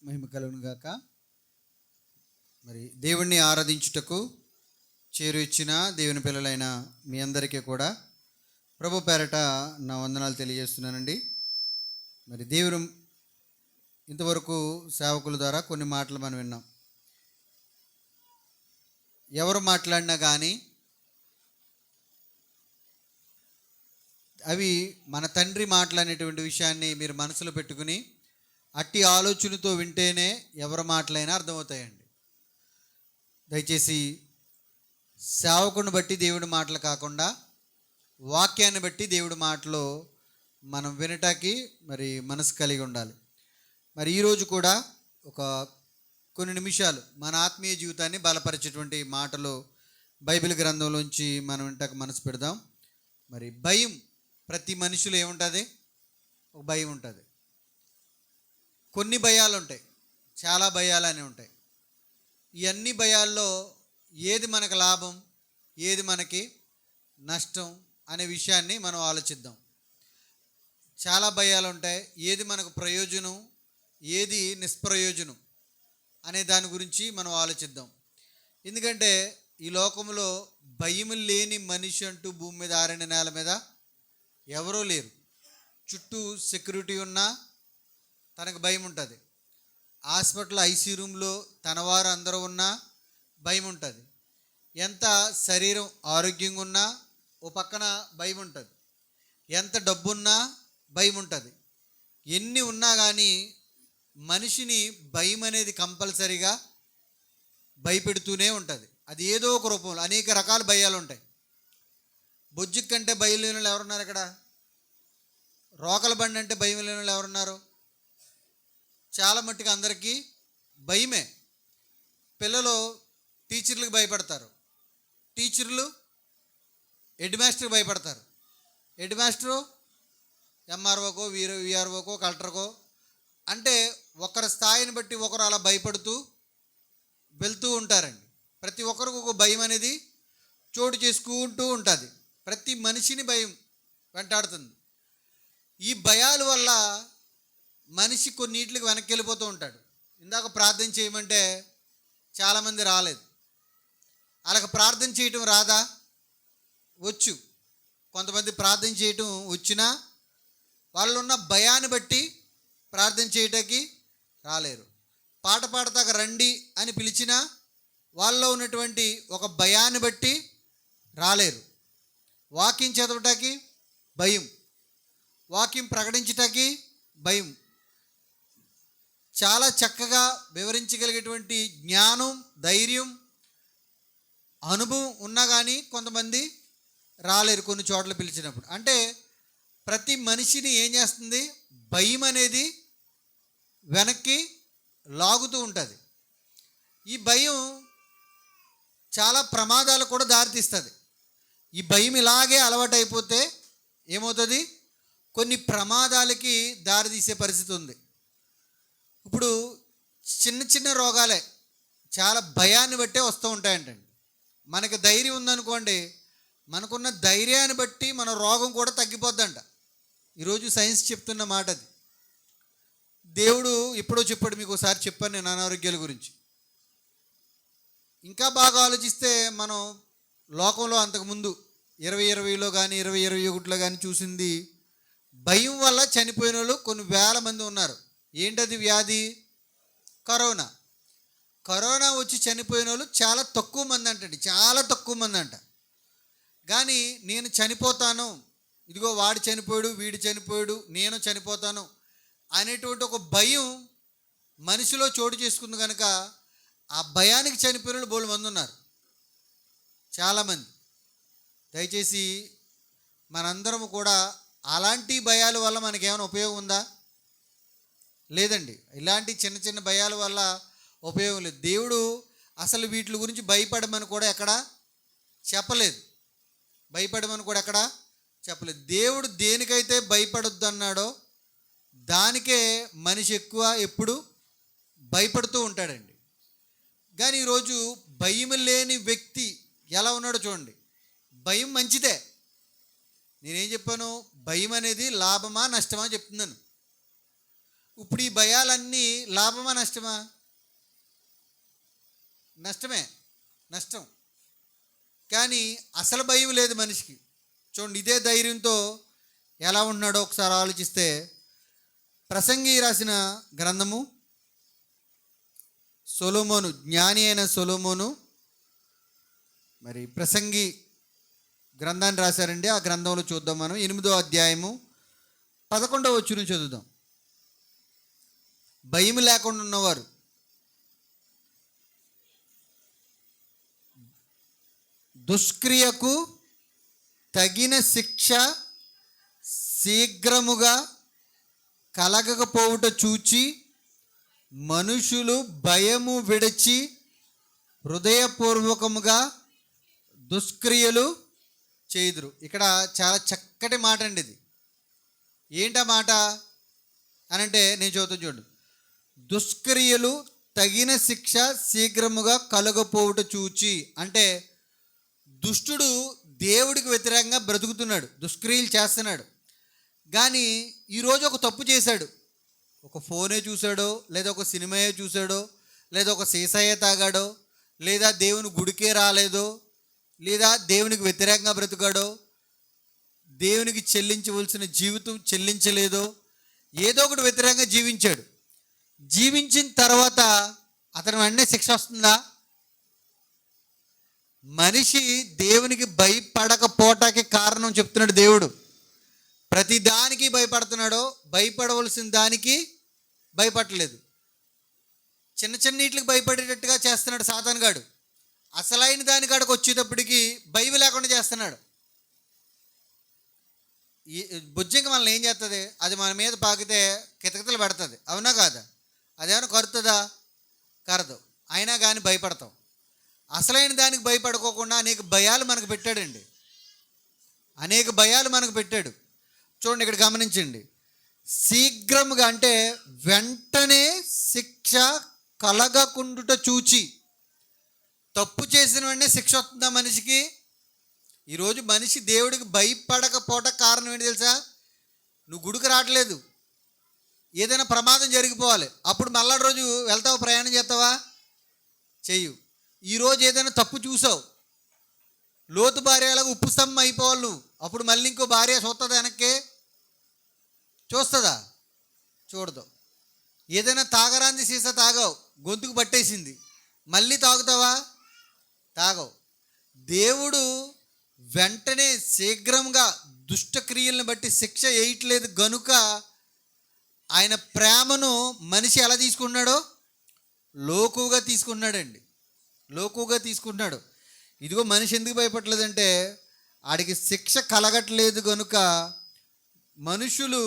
మహిమ కలుగును గాక. మరి దేవుణ్ణి ఆరాధించుటకు చేరువచ్చిన దేవుని పిల్లలైన మీ అందరికీ కూడా ప్రభు పేరట నా వందనాలు తెలియజేస్తున్నానండి. మరి దేవుడు ఇంతవరకు సేవకుల ద్వారా కొన్ని మాటలు మనం విన్నాం. ఎవరు మాట్లాడినా కానీ అవి మన తండ్రి మాట్లాడినటువంటి విషయాన్ని మీరు మనసులో పెట్టుకుని అట్టి ఆలోచనతో వింటేనే ఎవరి మాటలైనా అర్థమవుతాయండి. దయచేసి సేవకుని బట్టి దేవుడి మాటలు కాకుండా వాక్యాన్ని బట్టి దేవుడి మాటలు మనం వినటానికి మరి మనసు కలిగి ఉండాలి. మరి ఈరోజు కూడా కొన్ని నిమిషాలు మన ఆత్మీయ జీవితాన్ని బలపరిచేటువంటి మాటలు బైబిల్ గ్రంథంలోంచి మనం వింటానికి మనసు పెడదాం. మరి భయం, ప్రతి మనిషిలో ఏముంటుంది? ఒక భయం ఉంటుంది. కొన్ని భయాలు ఉంటాయి, చాలా భయాలనే ఉంటాయి. ఈ అన్ని భయాల్లో ఏది మనకు లాభం, ఏది మనకి నష్టం అనే విషయాన్ని మనం ఆలోచిద్దాం. చాలా భయాలు ఉంటాయి, ఏది మనకు ప్రయోజనం, ఏది నిష్ప్రయోజనం అనే దాని గురించి మనం ఆలోచిద్దాం. ఎందుకంటే ఈ లోకంలో భయం లేని మనిషి అంటూ భూమి మీద ఆరిన నేల మీద ఎవరూ లేరు. చుట్టూ సెక్యూరిటీ ఉన్నా తనకు భయం ఉంటుంది. హాస్పిటల్ ఐసీ రూమ్లో తన వారు అందరూ ఉన్నా భయం ఉంటుంది. ఎంత శరీరం ఆరోగ్యంగా ఉన్నా ఓ పక్కన భయం ఉంటుంది. ఎంత డబ్బున్నా భయం ఉంటుంది. ఎన్ని ఉన్నా కానీ మనిషిని భయం అనేది కంపల్సరీగా భయపెడుతూనే ఉంటుంది. అది ఏదో ఒక రూపంలో అనేక రకాల భయాలు ఉంటాయి. బొజ్జు కంటే భయం లేని వాళ్ళు ఎవరున్నారు ఇక్కడ? రోకల బండి అంటే భయం లేని వాళ్ళు ఎవరున్నారు? చాలా మట్టుకు అందరికీ భయమే. పిల్లలు టీచర్లకు భయపడతారు, టీచర్లు హెడ్ మాస్టర్కి భయపడతారు, హెడ్ మాస్టరు ఎంఆర్ఓకో విఆర్ఓకో కలెక్టర్కో. అంటే ఒకరి స్థాయిని బట్టి ఒకరు అలా భయపడుతూ వెళ్తూ ఉంటారండి. ప్రతి ఒక్కరికి ఒక భయం అనేది చోటు చేసుకుంటూ ఉంటుంది. ప్రతి మనిషిని భయం వెంటాడుతుంది. ఈ భయాల వల్ల మనిషి కొన్నిటికి వెనక్కి వెళ్ళిపోతూ ఉంటాడు. ఇందాక ప్రార్థన చేయమంటే చాలామంది రాలేదు. అలాగ ప్రార్థన చేయటం రాదా? వచ్చు. కొంతమంది ప్రార్థన చేయటం వచ్చినా వాళ్ళు ఉన్న భయాన్ని బట్టి ప్రార్థన చేయటానికి రాలేరు. పాట పాడతాక రండి అని పిలిచినా వాళ్ళలో ఉన్నటువంటి ఒక భయాన్ని బట్టి రాలేరు. వాక్యం చదవటానికి భయం, వాక్యం ప్రకటించటానికి భయం. చాలా చక్కగా వివరించగలిగేటువంటి జ్ఞానం, ధైర్యం, అనుభవం ఉన్నా కానీ కొంతమంది రాలేరు కొన్ని చోట్ల పిలిచినప్పుడు. అంటే ప్రతి మనిషిని ఏం చేస్తుంది? భయం అనేది వెనక్కి లాగుతూ ఉంటుంది. ఈ భయం చాలా ప్రమాదాలు కూడా దారితీస్తుంది. ఈ భయం ఇలాగే అలవాటైపోతే ఏమవుతుంది? కొన్ని ప్రమాదాలకి దారితీసే పరిస్థితి ఉంది. ఇప్పుడు చిన్న చిన్న రోగాలే చాలా భయాన్ని బట్టే వస్తూ ఉంటాయంటండి. మనకి ధైర్యం ఉందనుకోండి, మనకున్న ధైర్యాన్ని బట్టి మన రోగం కూడా తగ్గిపోద్దంట. ఈరోజు సైన్స్ చెప్తున్న మాట అది. దేవుడు ఎప్పుడో చెప్పాడు, మీకు ఒకసారి చెప్పాను నేను అనారోగ్యాల గురించి. ఇంకా బాగా ఆలోచిస్తే మనం లోకంలో అంతకుముందు 2020లో కానీ 2021లో కానీ చూసింది భయం వల్ల చనిపోయిన వాళ్ళు కొన్ని వేల మంది ఉన్నారు. ఏంటది వ్యాధి? కరోనా. కరోనా వచ్చి చనిపోయిన వాళ్ళు చాలా తక్కువ మంది అంటండి, చాలా తక్కువ మంది అంట. కానీ నేను చనిపోతాను, ఇదిగో వాడు చనిపోయాడు, వీడు చనిపోయాడు, నేను చనిపోతాను అనేటువంటి ఒక భయం మనిషిలో చోటు చేసుకుంది కనుక ఆ భయానికి చనిపోయిన వాళ్ళు బోలు మంది ఉన్నారు, చాలామంది. దయచేసి మనందరం కూడా అలాంటి భయాల వల్ల మనకేమైనా ఉపయోగం ఉందా? లేదండి. ఇలాంటి చిన్న చిన్న భయాల వల్ల ఉపయోగం లేదు. దేవుడు అసలు వీటి గురించి భయపడమని కూడా ఎక్కడ చెప్పలేదు. భయపడమని కూడా ఎక్కడ చెప్పలేదు. దేవుడు దేనికైతే భయపడొద్దు అన్నాడో దానికే మనిషి ఎక్కువ ఎప్పుడు భయపడుతూ ఉంటాడండి. కానీ ఈరోజు భయం లేని వ్యక్తి ఎలా ఉన్నాడో చూడండి. భయం మంచిదే. నేనేం చెప్పాను? భయం అనేది లాభమా నష్టమా చెప్తున్నాను. ఇప్పుడు ఈ భయాలన్నీ లాభమా నష్టమా? నష్టమే, నష్టం. కానీ అసలు భయం లేదు మనిషికి. చూడండి, ఇదే ధైర్యంతో ఎలా ఉన్నాడో ఒకసారి ఆలోచిస్తే, ప్రసంగి రాసిన గ్రంథము, సొలొమోను, జ్ఞాని అయిన సొలొమోను మరి ప్రసంగి గ్రంథాన్ని రాశారండి. ఆ గ్రంథంలో చూద్దాం మనం. 8వ అధ్యాయము 11వ వచనం చదువుదాం. భయం లేకుండా ఉన్నవారు దుష్క్రియకు తగిన శిక్ష శీఘ్రముగా కలగకపోవుట చూచి మనుషులు భయము విడిచి హృదయపూర్వకముగా దుష్క్రియలు చేయుదురు. ఇక్కడ చాలా చక్కటి మాట అండి ఇది. ఏంటా మాట అనంటే, నేను చదువుతాను చూడండి. దుష్క్రియలు తగిన శిక్ష శీఘ్రముగా కలగపోవుట చూచి అంటే, దుష్టుడు దేవుడికి వ్యతిరేకంగా బ్రతుకుతున్నాడు, దుష్క్రియలు చేస్తున్నాడు. కానీ ఈరోజు ఒక తప్పు చేశాడు. ఒక ఫోనే చూశాడో, లేదా ఒక సినిమాయే చూశాడో, లేదా ఒక సీసాయే తాగాడో, లేదా దేవుని గుడికే రాలేదో, లేదా దేవునికి వ్యతిరేకంగా బ్రతుకాడో, దేవునికి చెల్లించవలసిన జీవితం చెల్లించలేదో, ఏదో ఒకటి వ్యతిరేకంగా జీవించాడు. జీవించిన తర్వాత అతని వెంటనే శిక్ష వస్తుందా? మనిషి దేవునికి భయపడకపోవటానికి కారణం చెప్తున్నాడు దేవుడు. ప్రతి దానికి భయపడుతున్నాడో, భయపడవలసిన దానికి భయపడలేదు. చిన్న చిన్నీటికి భయపడేటట్టుగా చేస్తున్నాడు సాతానుగాడు. అసలైన దానికాడికి వచ్చేటప్పటికి భయం లేకుండా చేస్తున్నాడు. ఈ బుజ్జింక మనల్ని ఏం చేస్తుంది? అది మన మీద పాకితే కితకితలు పెడుతుంది, అవునా కాదా? అదేమైనా కరుతుందా? కరదు. అయినా కానీ భయపడతాం. అసలైన దానికి భయపడుకోకుండా అనేక భయాలు మనకు పెట్టాడండి. అనేక భయాలు మనకు పెట్టాడు. చూడండి, ఇక్కడ గమనించండి. శీఘ్రముగా అంటే వెంటనే శిక్ష కలగకుండుట చూచి. తప్పు చేసిన వెంటనే శిక్ష వస్తుందా మనిషికి? ఈరోజు మనిషి దేవుడికి భయపడకపోవట కారణం ఏంటి తెలుసా? నువ్వు గుడికి రావట్లేదు, ఏదైనా ప్రమాదం జరిగిపోవాలి, అప్పుడు మళ్ళాటి రోజు వెళ్తావా? ప్రయాణం చేస్తావా? చెయ్యు. ఈరోజు ఏదైనా తప్పు చూసావు, లోతు భార్యలాగా ఉప్పు స్తంభం అయిపోవాలి నువ్వు, అప్పుడు మళ్ళీ ఇంకో భార్య చూస్తుందా? వెనక్కి చూస్తుందా? చూడదు. ఏదైనా తాగరాంది సీసా తాగావు, గొంతుకు పట్టేసింది, మళ్ళీ తాగుతావా? తాగవు. దేవుడు వెంటనే శీఘ్రంగా దుష్టక్రియలను బట్టి శిక్ష వేయట్లేదు గనుక ఆయన ప్రేమను మనిషి ఎలా తీసుకున్నాడో లోకుగా తీసుకున్నాడండి. లోకుగా తీసుకున్నాడు. ఇదిగో మనిషి ఎందుకు భయపడలేదంటే, ఆడికి శిక్ష కలగట్లేదు గనుక మనుషులు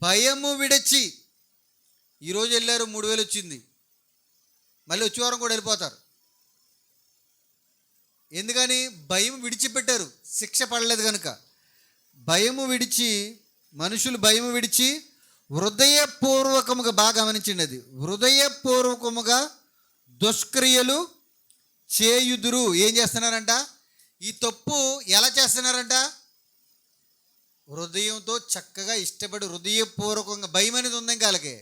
భయము విడిచి. ఈరోజు వెళ్ళారు, 3000 వచ్చింది, మళ్ళీ వచ్చే వారం కూడా వెళ్ళిపోతారు. ఎందుకని? భయం విడిచిపెట్టారు, శిక్ష పడలేదు కనుక. భయము విడిచి, మనుషులు భయము విడిచి హృదయపూర్వకముగా, బాగా గమనించండి, అది హృదయపూర్వకముగా దుష్క్రియలు చేయుదురు. ఏం చేస్తున్నారంట? ఈ తప్పు ఎలా చేస్తున్నారంట? హృదయంతో చక్కగా ఇష్టపడి హృదయపూర్వకంగా. భయం అనేది ఉంది ఇంకా వాళ్ళకి.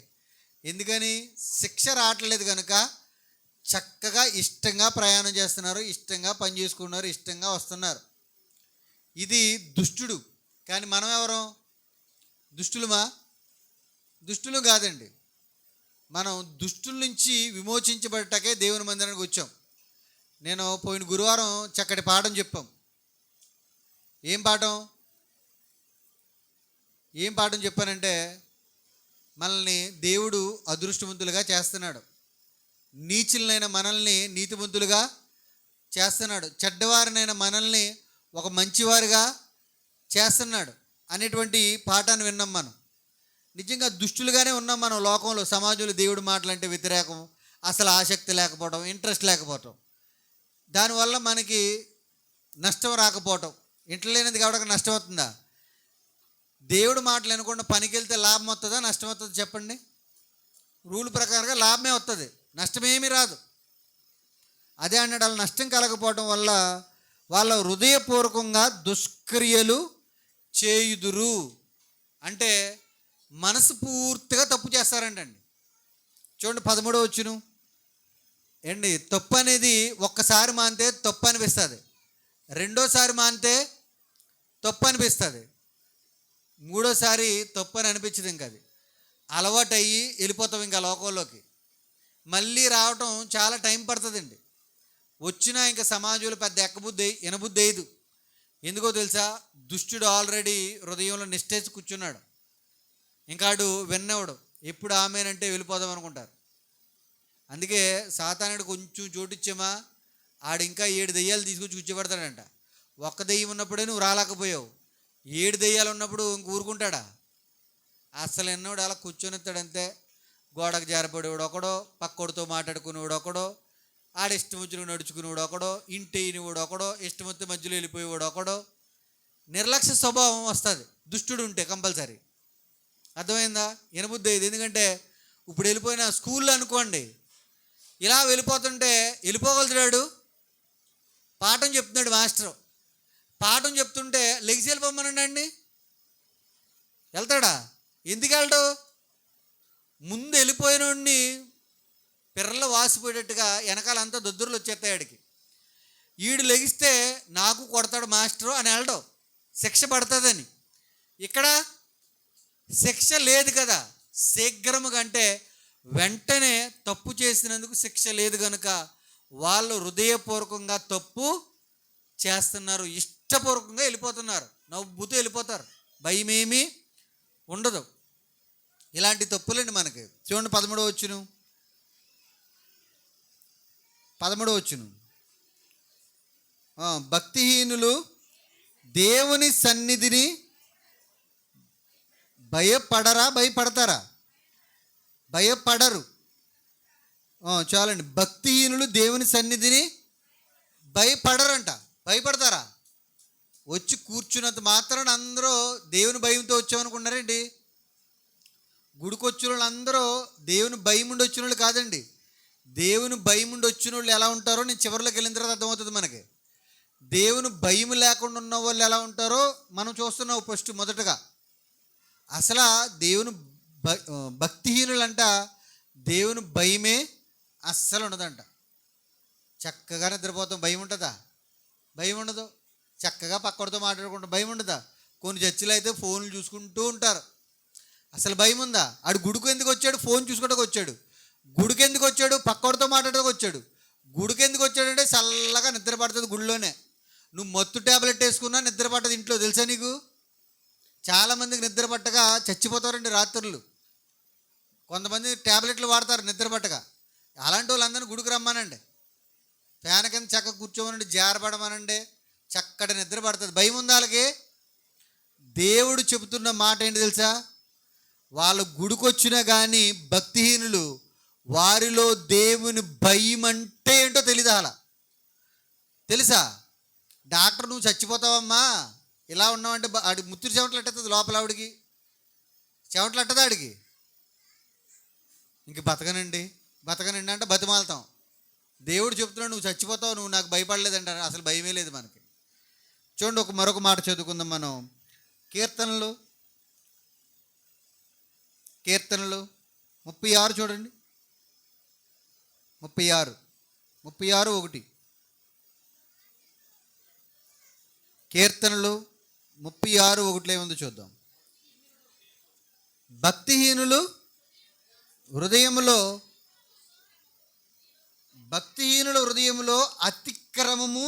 ఎందుకని? శిక్ష రావట్లేదు కనుక చక్కగా ఇష్టంగా ప్రయాణం చేస్తున్నారు, ఇష్టంగా పని చేసుకున్నారు, ఇష్టంగా వస్తున్నారు. ఇది దుష్టుడు. కానీ మనం ఎవరు? దుష్టులమా? దుష్టులు కాదండి. మనం దుష్టుల నుంచి విమోచించబడటాకే దేవుని మందిరానికి వచ్చాం. నేను పోయిన గురువారం చక్కటి పాఠం చెప్పాం. ఏం పాఠం చెప్పానంటే, మనల్ని దేవుడు అదృష్టవంతులుగా చేస్తున్నాడు, నీచులనైన మనల్ని నీతివంతులుగా చేస్తున్నాడు, చెడ్డవారినైన మనల్ని ఒక మంచివారిగా చేస్తున్నాడు అనేటువంటి పాఠాన్ని విన్నాం మనం. నిజంగా దుష్టులుగానే ఉన్నాం మనం లోకంలో, సమాజంలో. దేవుడి మాటలంటే వ్యతిరేకం, అసలు ఆసక్తి లేకపోవడం, ఇంట్రెస్ట్ లేకపోవటం, దానివల్ల మనకి నష్టం రాకపోవటం. ఇంట్లో లేనిది కాబట్టి నష్టం అవుతుందా? దేవుడు మాటలు వినకుండా పనికి వెళ్తే లాభం వస్తుందా, నష్టం వస్తుందా? చెప్పండి. రూల్ ప్రకారంగా లాభమే వస్తుంది, నష్టమేమీ రాదు. అదే అన్నాడు, వాళ్ళ నష్టం కలగపోవటం వల్ల వాళ్ళ హృదయపూర్వకంగా దుష్క్రియలు చేయుదురు. అంటే మనసు పూర్తిగా తప్పు చేస్తారండి. చూడండి 13వ వచనం ఏండి, తప్పు అనేది ఒక్కసారి మానితే తప్పు అనిపిస్తుంది, రెండోసారి మానితే తప్పు అనిపిస్తుంది, మూడోసారి తప్పు అని అనిపించదు. ఇంకా అది అలవాటు అయ్యి వెళ్ళిపోతాం ఇంకా లోకంలోకి. మళ్ళీ రావటం చాలా టైం పడుతుందండి. వచ్చినా ఇంకా సమాజంలో పెద్ద వినబుద్ధి అయ్యదు. ఎందుకో తెలుసా, దుష్టుడు ఆల్రెడీ హృదయంలో నిష్టేసి కూర్చున్నాడు. ఇంకాడు విన్నవాడు ఎప్పుడు ఆమెనంటే వెళ్ళిపోదాం అనుకుంటారు. అందుకే సాతానుడు కొంచెం చోటిచ్చామా ఆడు ఇంకా 7 దెయ్యాలు తీసుకొచ్చి కూర్చోబెడతాడంట. ఒక్క దెయ్యం ఉన్నప్పుడే నువ్వు రాలేకపోయావు, 7 దెయ్యాలు ఉన్నప్పుడు ఇంక ఊరుకుంటాడా? అసలు ఎన్నోడు అలా కూర్చొనిస్తాడంతే. గోడకు జారిపడేవాడు ఒకడో, పక్కోడితో మాట్లాడుకునేవాడు ఒకడో, ఆడ ఇష్టం వచ్చిన నడుచుకునేవాడు ఒకడో, ఇంటి అయినవాడు ఒకడో, ఇష్టం వస్తే మధ్యలో వెళ్ళిపోయేవాడు ఒకడో. నిర్లక్ష్య స్వభావం వస్తుంది దుష్టుడు ఉంటే కంపల్సరీ. అర్థమైందా? వినబుద్ధి అయ్యేది. ఎందుకంటే ఇప్పుడు వెళ్ళిపోయిన స్కూల్లో అనుకోండి, ఇలా వెళ్ళిపోతుంటే వెళ్ళిపోగలుగుతాడు. పాఠం చెప్తున్నాడు మాస్టరు, పాఠం చెప్తుంటే లెగిసి వెళ్ళిపోమనండి అండి, వెళ్తాడా? ఎందుకు వెళ్ళడు? ముందు వెళ్ళిపోయినోడిని పిర్రలు వాసిపోయేటట్టుగా వెనకాలంతా దొద్దురులు వచ్చేస్తాయి ఆడికి. ఈడు లెగిస్తే నాకు కొడతాడు మాస్టరు అని వెళ్ళడం, శిక్ష పడుతుందని. ఇక్కడ శిక్ష లేదు కదా, శీఘ్రముగా అంటే వెంటనే తప్పు చేసినందుకు శిక్ష లేదు కనుక వాళ్ళు హృదయపూర్వకంగా తప్పు చేస్తున్నారు, ఇష్టపూర్వకంగా వెళ్ళిపోతున్నారు, నవ్వుతూ వెళ్ళిపోతారు, భయమేమీ ఉండదు. ఇలాంటి తప్పులండి మనకి. చూడండి 13వ వచనం, భక్తిహీనులు దేవుని సన్నిధిని భయపడతారా? భయపడరు. చాలండి, భక్తిహీనులు దేవుని సన్నిధిని భయపడరంట. భయపడతారా? వచ్చి కూర్చున్నంత మాత్రాన అందరూ దేవుని భయంతో వచ్చామనుకున్నారండి. గుడికి వచ్చిన వాళ్ళు అందరూ దేవుని భయం ఉండి వచ్చిన వాళ్ళు కాదండి. దేవుని భయం ఉండి వచ్చిన వాళ్ళు ఎలా ఉంటారో నేను చివరిలోకి వెళ్ళిన తర్వాత అర్థమవుతుంది మనకి. దేవుని భయం లేకుండా ఉన్న వాళ్ళు ఎలా ఉంటారో మనం చూస్తున్నాం. ఫస్ట్ మొదటగా అసలు దేవుని భక్తిహీనులంట దేవుని భయమే అస్సలు ఉండదంట. చక్కగా నిద్రపోతాం, భయం ఉంటుందా? భయం ఉండదు. చక్కగా పక్కడితో మాట్లాడుకుంటాం, భయం ఉండదా? కొన్ని చర్చిలు అయితే ఫోన్లు చూసుకుంటూ ఉంటారు, అసలు భయం ఉందా? ఆడు గుడికి ఎందుకు వచ్చాడు? ఫోన్ చూసుకోవడానికి వచ్చాడు. గుడికి ఎందుకు వచ్చాడు? పక్కడితో మాట్లాడడానికి వచ్చాడు. గుడికి ఎందుకు వచ్చాడంటే చల్లగా నిద్ర పడుతుంది గుడిలోనే. నువ్వు మత్తు ట్యాబ్లెట్ వేసుకున్నా నిద్ర పట్టదు ఇంట్లో, తెలుసా నీకు? చాలామందికి నిద్ర పట్టగా చచ్చిపోతారండి రాత్రులు. కొంతమంది ట్యాబ్లెట్లు వాడతారు నిద్ర పట్టగా. అలాంటి వాళ్ళందరినీ గుడికి రమ్మానండి, ఫ్యాన్ కింద చక్కగా కూర్చోమనండి, జారపడమనండి, చక్కటి నిద్ర పడుతుంది. భయం ఉంది వాళ్ళకి. దేవుడు చెబుతున్న మాట ఏంటి తెలుసా? వాళ్ళు గుడికొచ్చినా కానీ భక్తిహీనులు, వారిలో దేవుని భయం అంటే ఏంటో తెలీదు. అలా తెలుసా? డాక్టర్ నువ్వు చచ్చిపోతావమ్మా ఇలా ఉన్నావంటే ఆడి ముత్తురు చెమటలు అట్టతుంది లోపల, ఆవిడికి చెమటలు అట్టదా ఆడికి. ఇంక బతకనండి అంటే బతిమాలతాం. దేవుడు చెప్తున్నాడు నువ్వు చచ్చిపోతావు, నువ్వు నాకు భయపడలేదంటారు. అసలు భయమే లేదు మనకి. చూడండి, మరొక మాట చదువుకుందాం మనం. కీర్తనలు 36 చూడండి, 36:1. కీర్తనలు 36:1 ఏముందో చూద్దాం. భక్తిహీనుల హృదయములో అతిక్రమము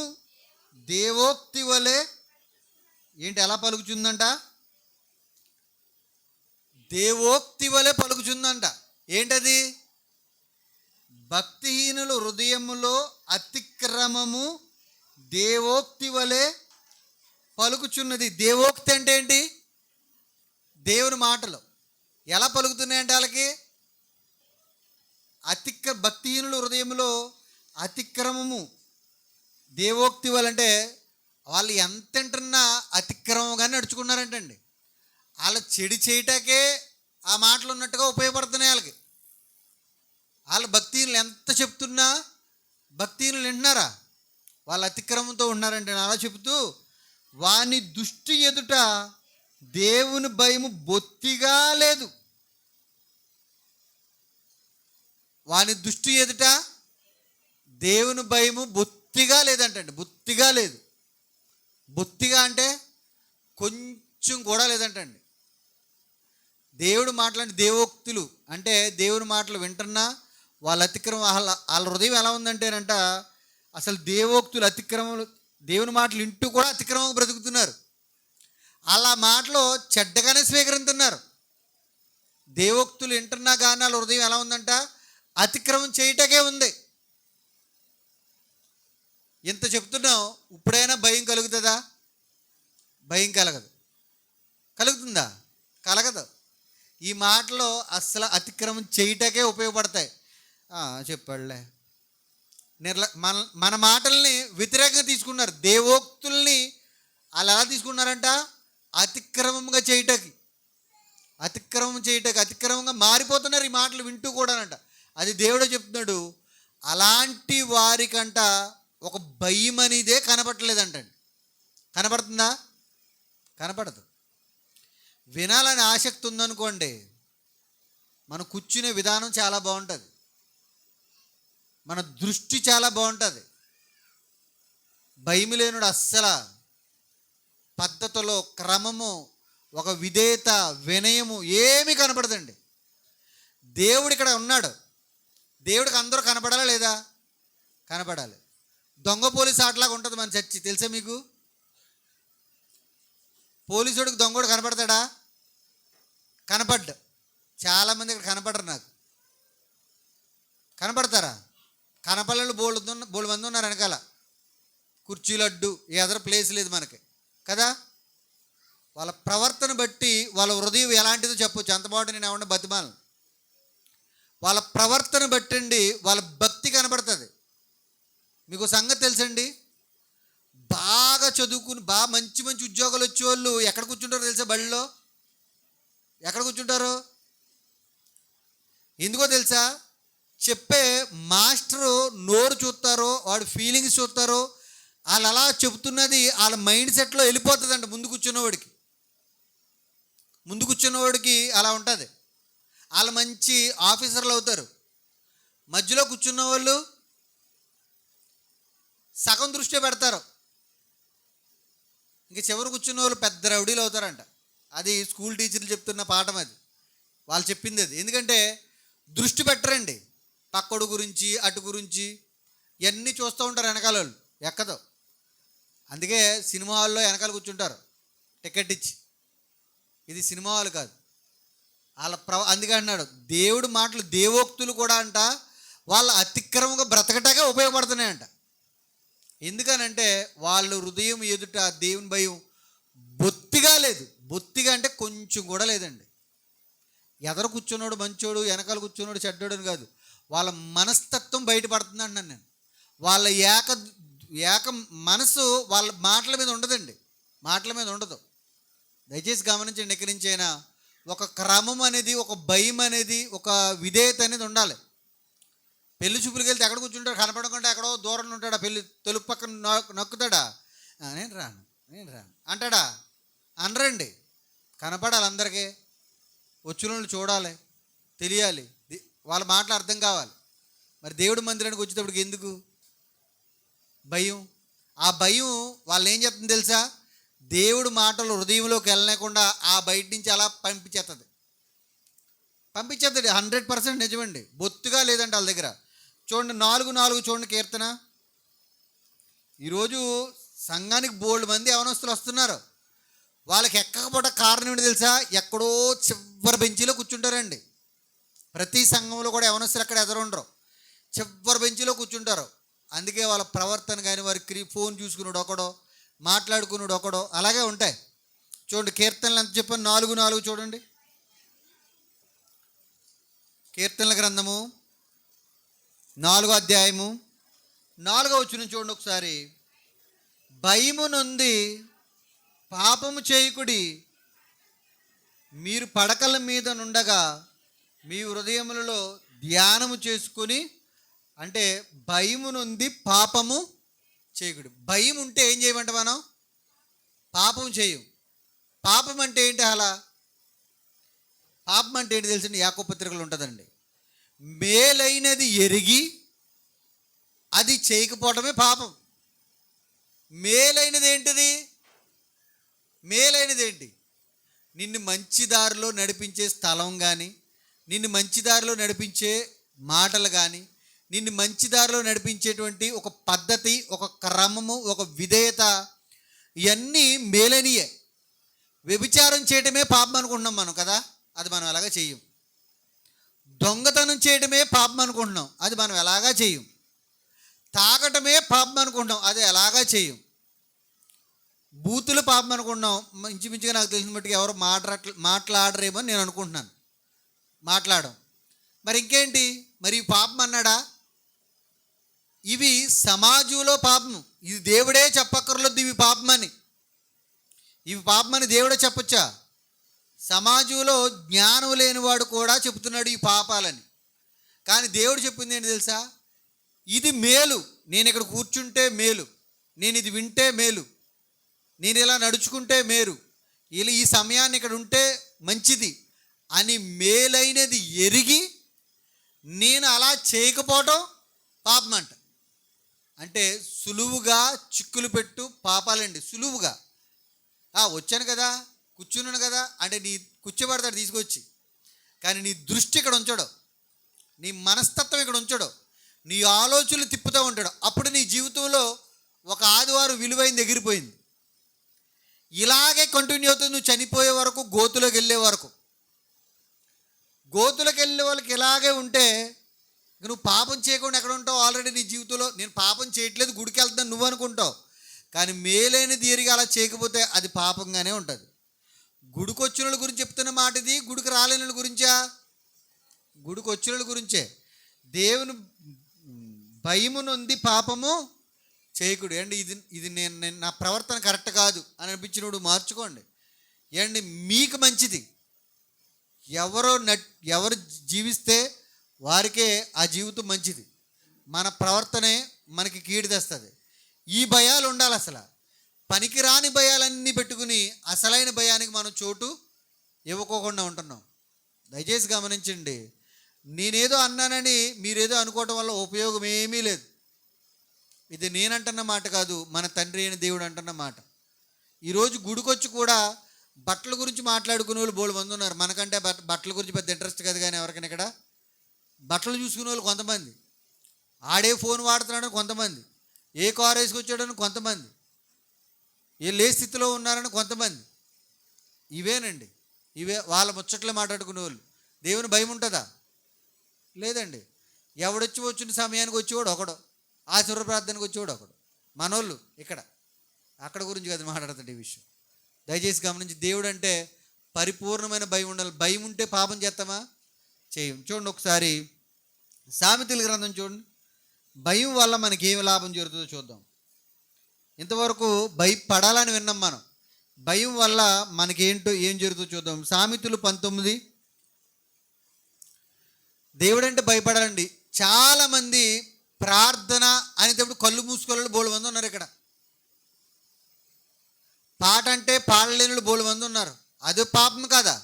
దేవోక్తి వలె ఏంటి ఎలా పలుకుతుందంట? దేవోక్తి వలె పలుకుతుందంట. ఏంటది? భక్తిహీనుల హృదయములో అతిక్రమము దేవోక్తి వలె పలుకుచున్నది. దేవోక్తి అంటే ఏంటి? దేవుని మాటలు ఎలా పలుకుతున్నాయంటే వాళ్ళకి భక్తిహీనుల హృదయంలో అతిక్రమము దేవోక్తి వలంటే వాళ్ళు ఎంత వింటున్నా అతిక్రమంగానే నడుచుకున్నారంటండి. వాళ్ళ చెడు చేయటాకే ఆ మాటలు ఉన్నట్టుగా ఉపయోగపడుతున్నాయి వాళ్ళకి. వాళ్ళు భక్తిహీనులు ఎంత చెప్తున్నా భక్తిహీనులు వింటున్నారా? వాళ్ళు అతిక్రమంతో ఉన్నారంటే అలా చెబుతూ వాని దృష్టి ఎదుట దేవుని భయము బొత్తిగా లేదు. వాని దృష్టి ఎదుట దేవుని భయము బొత్తిగా లేదంటండి. బొత్తిగా లేదు. బొత్తిగా అంటే కొంచెం కూడా లేదంటండి. దేవుడు మాటలంటే దేవోక్తులు అంటే దేవుని మాటలు వింటున్నా వాళ్ళ అతిక్రమం వాళ్ళ హృదయం ఎలా ఉందంటేనంట, అసలు దేవోక్తులు అతిక్రమలు, దేవుని మాటలు వింటూ కూడా అతిక్రమం బ్రతుకుతున్నారు. అలా మాటలు చెడ్డగానే స్వీకరిస్తున్నారు. దేవోక్తులు వింటున్నా కానీ వాళ్ళ హృదయం ఎలా ఉందంట, అతిక్రమం చేయటకే ఉంది. ఇంత చెప్తున్నాం, ఇప్పుడైనా భయం కలుగుతుందా? భయం కలగదు. కలుగుతుందా? కలగదు. ఈ మాటలు అస్సలు అతిక్రమం చేయటకే ఉపయోగపడతాయి. చెప్పాడులే, మన మాటల్ని వ్యతిరేకంగా తీసుకున్నారు. దేవోక్తుల్ని వాళ్ళు ఎలా తీసుకున్నారంట, అతిక్రమంగా చేయటకి, అతిక్రమంగా మారిపోతున్నారు ఈ మాటలు వింటూ కూడానంట. అది దేవుడే చెప్తున్నాడు. అలాంటి వారికంట ఒక భయం అనేదే కనపడలేదంటండి. కనపడుతుందా? కనపడదు. వినాలని ఆసక్తి ఉందనుకోండి, మనం కూర్చునే విధానం చాలా బాగుంటుంది, మన దృష్టి చాలా బాగుంటుంది. భయం లేనుడు అస్సలు పద్ధతిలో, క్రమము, ఒక విధేయత, వినయము ఏమీ కనపడదండి. దేవుడు ఇక్కడ ఉన్నాడు. దేవుడికి అందరూ కనపడాలా లేదా? కనపడాలి. దొంగ పోలీసు ఆటలాగా ఉంటుంది మన చర్చి, తెలుసా మీకు? పోలీసుడికి దొంగోడు కనపడతాడా? కనపడ్డు. చాలామంది ఇక్కడ కనపడరు. నాకు కనపడతారా? కనపడలు బోళ్ళు మంది ఉన్నారు వెనకాల. కుర్చీలు అడ్డు, ఎదర ప్లేస్ లేదు మనకి కదా. వాళ్ళ ప్రవర్తన బట్టి వాళ్ళ హృదయం ఎలాంటిదో చెప్పొచ్చు. అంత బాగుంటే నేను ఏమన్నా బతిమాలను. వాళ్ళ ప్రవర్తన బట్టండి వాళ్ళ భక్తి కనపడుతుంది. మీకు సంగతి తెలుసండి, బాగా చదువుకుని బాగా మంచి మంచి ఉద్యోగాలు వచ్చేవాళ్ళు ఎక్కడ కూర్చుంటారో తెలుసా? బడిలో ఎక్కడ కూర్చుంటారు? ఎందుకో తెలుసా? చెప్పే మాస్టరు నోరు చూస్తారో, వాడు ఫీలింగ్స్ చూస్తారో, వాళ్ళు అలా చెబుతున్నది వాళ్ళ మైండ్ సెట్లో వెళ్ళిపోతుందంట. ముందు కూర్చున్నవాడికి అలా ఉంటుంది. వాళ్ళు మంచి ఆఫీసర్లు అవుతారు. మధ్యలో కూర్చున్న వాళ్ళు సగం దృష్టి పెడతారు. ఇంక చివరి కూర్చున్న వాళ్ళు పెద్ద రౌడీలు అవుతారంట. అది స్కూల్ టీచర్లు చెప్తున్న పాఠం, అది వాళ్ళు చెప్పింది అది. ఎందుకంటే దృష్టి పెట్టరండి. పక్కడు గురించి, అటు గురించి ఇవన్నీ చూస్తూ ఉంటారు వెనకాల వాళ్ళు. ఎక్కదో. అందుకే సినిమా హాల్లో వెనకాల కూర్చుంటారు టికెట్ ఇచ్చి. ఇది సినిమా హాల్ కాదు. అందుకే అన్నాడు, దేవుడు మాటలు దేవోక్తులు కూడా అంట వాళ్ళ అతిక్రమంగా బ్రతకటాకే ఉపయోగపడుతున్నాయంట. ఎందుకనంటే వాళ్ళు హృదయం ఎదుట దేవుని భయం బొత్తిగా లేదు. బొత్తిగా అంటే కొంచెం కూడా లేదండి. ఎదరు కూర్చున్నాడు మంచోడు, వెనకాల కూర్చున్నాడు చెడ్డోడు అని కాదు, వాళ్ళ మనస్తత్వం బయటపడుతుంది అంటున్నాను నేను. వాళ్ళ ఏక మనసు వాళ్ళ మాటల మీద ఉండదండి. మాటల మీద ఉండదు. దయచేసి గమనించండి. ఎక్కడి నుంచైనా ఒక క్రమం అనేది, ఒక భయం అనేది, ఒక విధేయత అనేది ఉండాలి. పెళ్లి చూపులకు వెళ్తే ఎక్కడ కూర్చుంటాడు? కనపడకుండా ఎక్కడో దూరంలో ఉంటాడా? పెళ్లి తలుపు పక్కన నొక్కుతాడా? నేను రాను అంటాడా? అనరండి. కనపడాలి అందరికీ. వచ్చిన వాళ్ళు చూడాలి, తెలియాలి, వాళ్ళ మాటలు అర్థం కావాలి. మరి దేవుడి మందిరానికి వచ్చేటప్పటికి ఎందుకు భయం? ఆ భయం వాళ్ళు ఏం చెప్తుంది తెలుసా? దేవుడు మాటలు హృదయంలోకి వెళ్ళలేకుండా ఆ బయట నుంచి అలా పంపించేస్తుంది. 100% నిజమండి. బొత్తుగా లేదండి వాళ్ళ దగ్గర. చూడండి 4:4 చూడండి కీర్తన. ఈరోజు సంఘానికి బోల్డ్ మంది యవనస్తులు వస్తున్నారు. వాళ్ళకి ఎక్కకపోవడం కారణం ఏంటి తెలుసా? ఎక్కడో చివరి బెంచీలో కూర్చుంటారండి. ప్రతి సంఘంలో కూడా యవనస్తులు ఎక్కడ ఎదురుండరు, చివరి బెంచీలో కూర్చుంటారు. అందుకే వాళ్ళ ప్రవర్తన కానీ, వారికి ఫోన్ చూసుకున్నాడు ఒకడో, మాట్లాడుకున్నాడు ఒకడో, అలాగే ఉంటాయి. చూడండి కీర్తనలు ఎంత చెప్పాను? 4:4 చూడండి. కీర్తనల గ్రంథము 4వ అధ్యాయము 4వ వచనం చూడండి ఒకసారి. భయము నొంది పాపము చేయకుడి, మీరు పడకల మీద నుండగా మీ హృదయములలో ధ్యానము చేసుకొని. అంటే భయము నొంది పాపము చేయకుడి. భయం ఉంటే ఏం చేయమంట? మనం పాపం చేయం. పాపం అంటే ఏంటి? అలా పాపం అంటే ఏంటి తెలిసింది? యాకోబు పత్రికలో ఉంటుందండి. మేలైనది ఎరిగి అది చేయకపోవటమే పాపం. మేలైనది ఏంటిది? మేలైనది ఏంటి? నిన్ను మంచి దారిలో నడిపించే స్థలం కానీ, నిన్ను మంచి దారిలో నడిపించే మాటలు కానీ, నిన్ను మంచి దారిలో నడిపించేటువంటి ఒక పద్ధతి, ఒక క్రమము, ఒక విధేయత, ఇవన్నీ మేలైనయే. వ్యభిచారం చేయటమే పాపం అనుకుంటున్నాం మనం కదా, అది మనం ఎలాగా చెయ్యం. దొంగతనం చేయటమే పాపం అనుకుంటున్నాం, అది మనం ఎలాగా చెయ్యం. తాగటమే పాపం అనుకుంటున్నాం, అది ఎలాగా చెయ్యం. బూతులు పాపం అనుకుంటున్నాం. ఇంచుమించుగా నాకు తెలిసిన మట్టుకు ఎవరు మాట్లాడరేమో నేను అనుకుంటున్నాను. మాట్లాడడం మరి ఇంకేంటి? మరి ఇవి పాపం అన్నాడా? ఇవి సమాజంలో పాపం. ఇది దేవుడే చెప్పక్కర్లేదు ఇవి పాపమని. ఇవి పాపమని దేవుడే చెప్పొచ్చా? సమాజంలో జ్ఞానం లేనివాడు కూడా చెప్తున్నాడు ఈ పాపాలని. కానీ దేవుడు చెప్పింది ఏంటి తెలుసా? ఇది మేలు, నేను ఇక్కడ కూర్చుంటే మేలు, నేను ఇది వింటే మేలు, నేను ఇలా నడుచుకుంటే మేలు, ఇలా ఈ సమయాన్ని ఇక్కడ ఉంటే మంచిది అని మేలైనది ఎరిగి నేను అలా చేయకపోవటం పాపం అంట. అంటే సులువుగా చిక్కులు పెట్టు పాపాలండి. సులువుగా వచ్చాను కదా, కూర్చున్నాను కదా అంటే నీ కూర్చోబడతాడు తీసుకొచ్చి, కానీ నీ దృష్టి ఇక్కడ ఉంచడు, నీ మనస్తత్వం ఇక్కడ ఉంచడు, నీ ఆలోచనలు తిప్పుతూ ఉంటాడు. అప్పుడు నీ జీవితంలో ఒక ఆదివారం విలువైంది ఎగిరిపోయింది. ఇలాగే కంటిన్యూ అవుతుంది నువ్వు చనిపోయే వరకు, గోతులోకి వెళ్ళే వరకు. గోతులోకి వెళ్ళే వాళ్ళకి ఇలాగే ఉంటే నువ్వు పాపం చేయకుండా ఎక్కడ ఉంటావు? ఆల్రెడీ నీ జీవితంలో నేను పాపం చేయట్లేదు, గుడికి వెళ్తాను నువ్వు అనుకుంటావు, కానీ మేలైనది ఎరిగి అలా చేయకపోతే అది పాపంగానే ఉంటుంది. గుడికి వచ్చిన వాళ్ళ గురించి చెప్తున్న మాట ఇది, గుడికి రాలేని వాళ్ళ గురించా? గుడికి వచ్చిన వాళ్ళ గురించే. దేవుని భయము నొంది పాపము చేయకుడు. ఏంటి ఇది నేను నా ప్రవర్తన కరెక్ట్ కాదు అని అనిపించినప్పుడు మార్చుకోండి. ఏంటి మీకు మంచిది. ఎవరు జీవిస్తే వారికే ఆ జీవితం మంచిది. మన ప్రవర్తనే మనకి కీడు తెస్తుంది. ఈ భయాలు ఉండాలి. అసలు పనికిరాని భయాలన్నీ పెట్టుకుని అసలైన భయానికి మనం చోటు ఇవ్వకోకుండా ఉంటున్నాం. దయచేసి గమనించండి. నేనేదో అన్నానని మీరేదో అనుకోవటం వల్ల ఉపయోగం ఏమీ లేదు. ఇది నేనంటున్న మాట కాదు, మన తండ్రి అయిన దేవుడు అంటున్న మాట. ఈరోజు గుడికొచ్చి కూడా బట్టల గురించి మాట్లాడుకునే వాళ్ళు బోళ్ళు మంది ఉన్నారు. మనకంటే బట్టల గురించి పెద్ద ఇంట్రెస్ట్ కదా, కానీ ఎవరికైనా ఇక్కడ బట్టలు చూసుకునే వాళ్ళు కొంతమంది, ఆడే ఫోన్ వాడుతున్నాడని కొంతమంది, ఏ కారు వేసుకొచ్చాడని కొంతమంది, ఏ లే స్థితిలో ఉన్నారని కొంతమంది. ఇవేనండి, ఇవే వాళ్ళ ముచ్చట్లు మాట్లాడుకునే వాళ్ళు. దేవుని భయం ఉంటుందా? లేదండి. ఎవడొచ్చి వచ్చిన సమయానికి వచ్చేవాడు ఒకడు, ఆశీర్వాద ప్రార్థనకు వచ్చేవాడు ఒకడు. మనోళ్ళు ఇక్కడ అక్కడ గురించి కదా మాట్లాడుతుంది ఈ విషయం. దయచేసి గమనించి, దేవుడు అంటే పరిపూర్ణమైన భయం ఉండాలి. భయం ఉంటే పాపం చేస్తామా? చేయం. చూడండి ఒకసారి సామెతల గ్రంథం చూడండి. భయం వల్ల మనకి ఏమి లాభం జరుగుతుందో చూద్దాం. ఇంతవరకు భయపడాలని విన్నాం మనం. భయం వల్ల మనకి ఏం జరుగుతుందో చూద్దాం. సామెతలు 19. దేవుడంటే భయపడాలండి. చాలామంది ప్రార్థన అనేటప్పుడు కళ్ళు మూసుకోవాలి బోళ్ళు మంది ఉన్నారు ఇక్కడ. పాట అంటే పాడలేని బోళ్ళు మంది ఉన్నారు. అది పాపం కదా?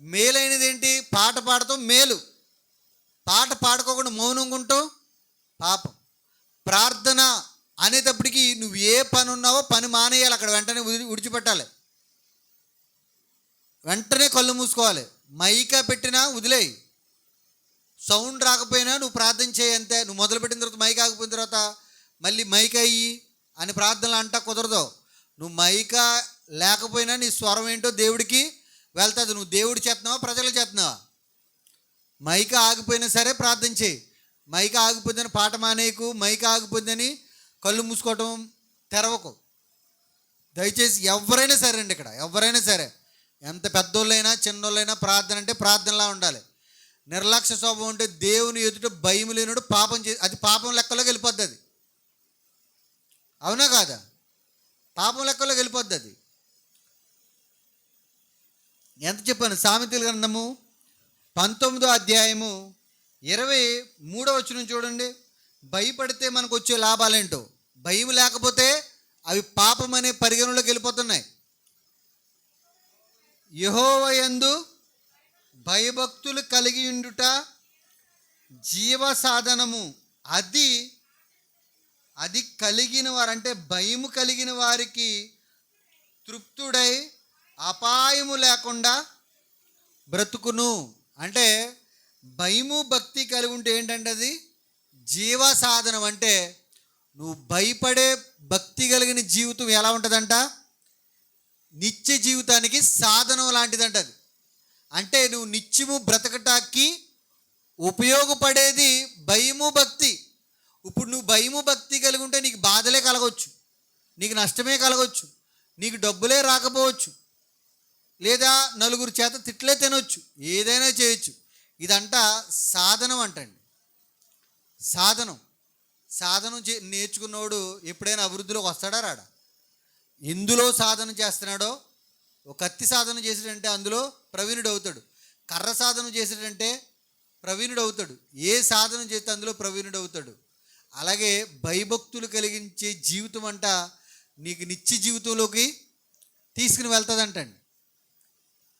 మేలైనది ఏంటి? పాట పాడతాం మేలు, పాట పాడుకోకుండా మౌనంగా ఉంటాం పాపం. ప్రార్థన అనేటప్పటికీ నువ్వు ఏ పని ఉన్నావో పని మానేయాలి, అక్కడ వెంటనే విడిచిపెట్టాలి, వెంటనే కళ్ళు మూసుకోవాలి. మైకా పెట్టినా వదిలేయి, సౌండ్ రాకపోయినా నువ్వు ప్రార్థన చేయి అంతే. నువ్వు మొదలుపెట్టిన తర్వాత మైక్ ఆగిపోయిన తర్వాత మళ్ళీ మైక్ అయ్యి అని ప్రార్థనలు అంటా కుదరదు. నువ్వు మైకా లేకపోయినా నీ స్వరం ఏంటో దేవుడికి వెళ్తుంది. నువ్వు దేవుడు చేస్తున్నావా ప్రజలకు చేస్తున్నావా? మైకా ఆగిపోయినా సరే ప్రార్థన చేయి. మైకా ఆగిపోయిందని పాట మానేయకు, మైకా ఆగిపోయిందని కళ్ళు మూసుకోవటం తెరవకు. దయచేసి ఎవరైనా సరే అండి, ఇక్కడ ఎవరైనా సరే, ఎంత పెద్దోళ్ళైనా చిన్నోళ్ళైనా ప్రార్థన అంటే ప్రార్థనలా ఉండాలి. నిర్లక్ష్య స్వభావం ఉంటే దేవుని ఎదుట భయం లేనుడు పాపం అది పాపం లెక్కలోకి వెళ్ళిపోద్ది. అది అవునా కాదా? పాపం లెక్కలోకి వెళ్ళిపోద్ది అది. ఎంత చెప్పాను? సామెతల గ్రంథము 19వ అధ్యాయము 23వ వచనం చూడండి. భయపడితే మనకు వచ్చే లాభాలేంటో. భయం లేకపోతే అవి పాపం అనే పరిగణలోకి వెళ్ళిపోతున్నాయి. యెహోవా యందు భయభక్తులు కలిగి ఉండుట జీవ సాధనము. అది అది కలిగిన వారు, అంటే భయము కలిగిన వారికి తృప్తుడై అపాయము లేకుండా బ్రతుకును. అంటే భయము భక్తి కలిగి ఉంటే ఏంటంటే అది జీవ సాధనం. అంటే నువ్వు భయపడే భక్తి కలిగిన జీవితం ఎలా ఉంటుందంట, నిత్య జీవితానికి సాధనం లాంటిదంట అది. అంటే నువ్వు నిత్యము బ్రతకటానికి ఉపయోగపడేది భయము భక్తి. ఇప్పుడు నువ్వు భయము భక్తి కలిగి ఉంటే నీకు బాధలే కలగవచ్చు, నీకు నష్టమే కలగవచ్చు, నీకు డబ్బులే రాకపోవచ్చు, లేదా నలుగురు చేత తిట్లే తినవచ్చు, ఏదైనా చేయొచ్చు. ఇదంట సాధనం అంటండి. సాధనం నేర్చుకున్నవాడు ఎప్పుడైనా అభివృద్ధిలోకి వస్తాడా రాడా? ఎందులో సాధన చేస్తున్నాడో, ఒక కత్తి సాధన చేసాడంటే అందులో ప్రవీణుడు అవుతాడు, కర్ర సాధన చేసాడంటే ప్రవీణుడు అవుతాడు, ఏ సాధన చేస్తే అందులో ప్రవీణుడు అవుతాడు. అలాగే భయభక్తులు కలిగించే జీవితం అంట నీకు నిత్య జీవితంలోకి తీసుకుని వెళ్తుందంటండి.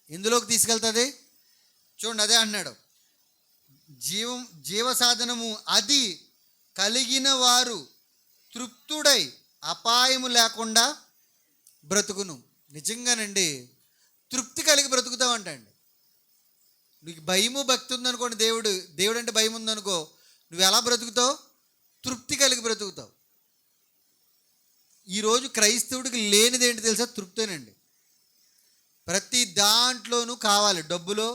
ఎందులోకి తీసుకెళ్తుంది చూడండి, అదే అన్నాడు, జీవ సాధనము అది కలిగిన వారు తృప్తుడై అపాయము లేకుండా బ్రతుకును. నిజంగానండి, తృప్తి కలిగి బ్రతుకుతావంటండి. నీకు భయము భక్తి ఉందనుకోండి, దేవుడు అంటే భయం ఉందనుకో, నువ్వు ఎలా బ్రతుకుతావు? తృప్తి కలిగి బ్రతుకుతావు. ఈరోజు క్రైస్తవుడికి లేనిది ఏంటి తెలుసా? తృప్తేనండి. ప్రతి దాంట్లోనూ కావాలి, డబ్బులో